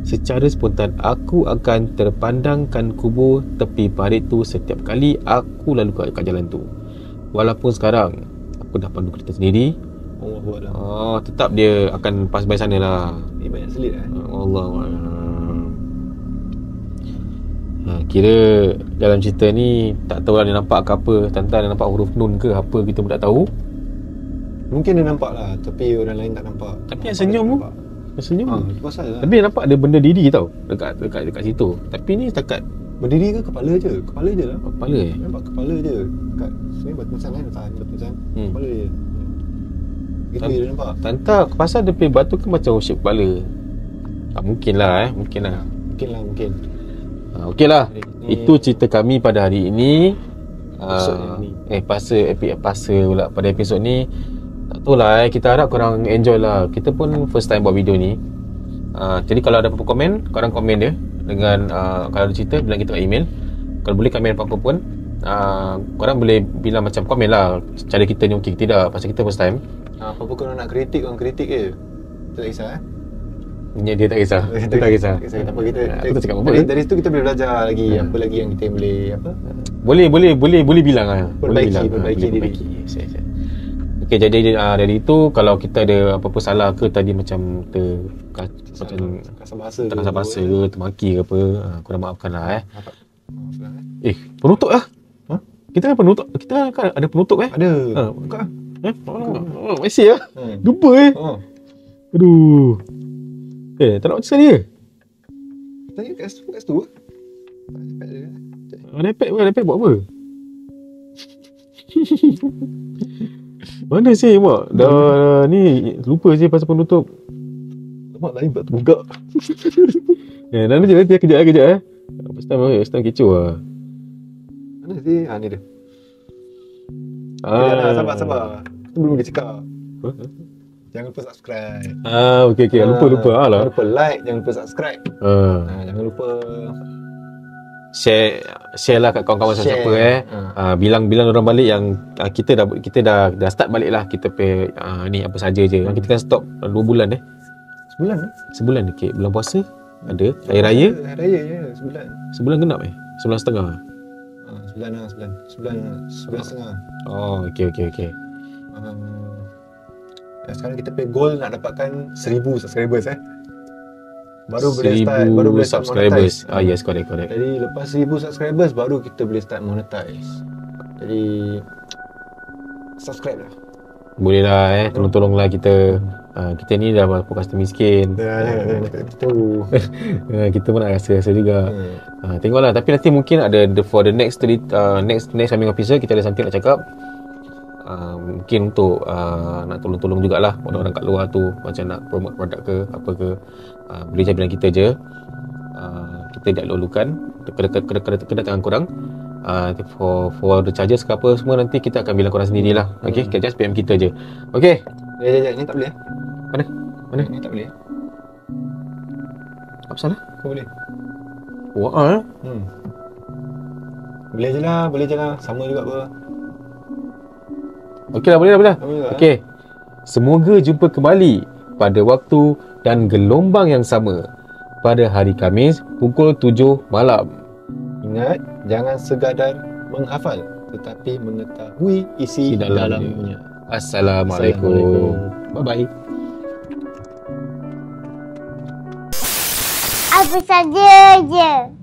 secara spontan aku akan terpandangkan kubur tepi parit tu setiap kali aku lalu kat jalan tu. Walaupun sekarang aku dah pandu kereta sendiri, tetap dia akan pas by sana lah. Banyak selit lah. Kira dalam cerita ni tak tahu lah dia nampak ke apa. Tanta dia nampak huruf nun ke apa, kita pun tak tahu. Mungkin dia nampak lah, tapi orang lain tak nampak. Tapi yang senyum tu, yang senyum itu pasal lah. tapi dia nampak ada benda diri tau dekat situ. Tapi ni setakat berdiri ke kepala je? Kepala je lah. kepala Nampak kepala je. Kat sini batu kan, batu kepala je. Gitu je dia nampak. Tanta pasal dia punya batu kan macam shape kepala. Mungkin lah. Mungkin lah. Okey lah. Itu cerita kami pada hari ini. Pasa pula pada episod ni. Tak tahu lah kita harap korang enjoy lah. Kita pun first time buat video ni. Jadi kalau ada apa-apa komen, korang komen dia dengan kalau ada cerita bilang kita kat email. Kalau boleh komen apa-apa pun, korang boleh bilang macam komen lah cara kita ni okey ke tidak, pasal kita first time. Apa-apa korang nak kritik, korang kritik je. Tak kisah Dia tak kisah. Dia tak kisah. Tak apa, kita Aku tak cakap apa-apa. dari situ kita boleh belajar lagi. Apa lagi yang kita boleh Boleh bilang lah. Perbaiki diri. Siap. Okey, jadi dari itu kalau kita ada apa-apa salah ke tadi macam kasar bahasa ke, termaki ke apa, korang maafkan lah penutup lah. Kita kan penutup. Kita kan ada penutup Ada. Buka. Masih lah. Lupa Aduh. Tak nak baca sekali ke? Tanya kat situ. iPad buat apa? Mana sih mak? Dah ni lupa je pasal penutup. Mak lain buat terbuka. Nanti kejap. First time kecoh lah. Mana sih? Ni dia. Sabar. Belum dia cakap. Jangan lupa subscribe. Okey. Lupa lah. Jangan lupa like, jangan lupa subscribe. Jangan lupa share lah kat kawan-kawan siapa bilang orang balik yang kita dah start balik lah kita ni apa saja je. Kita kan stop 2 bulan Sebulan okey. Bulan puasa ada, hari raya je sebulan genap sebulan setengah. Sebulan setengah. Okey. Sekarang kita pay goal nak dapatkan 1000 subscribers baru boleh start subscribers. monetize. Yes, correct. Jadi lepas 1000 subscribers baru kita boleh start monetize. Jadi subscribe lah. Boleh lah tolonglah kita. Kita ni dah podcaster miskin. Itu. Kita pun nak rasa juga. Tengoklah, tapi nanti mungkin ada for the next coming episode kita ada something nak cakap. Mungkin untuk nak tolong jugalah orang-orang kat luar tu macam nak promote produk ke apa ke, boleh je bilang kita je. Kita tak lulukan kedatangan korang. For the charges ke apa semua nanti kita akan bilang korang sendirilah. Okey, just PM kita je. Okey. Ni tak boleh. Mana? Ni tak boleh. Apa salah? Kau boleh. Wah. Boleh je lah. Sama juga apa. Okey lah, boleh lah. Okey. Semoga jumpa kembali pada waktu dan gelombang yang sama pada hari Khamis pukul 7 malam. Ingat, jangan sekadar menghafal tetapi mengetahui isi dalamnya. Assalamualaikum. Bye-bye. Apa saja je.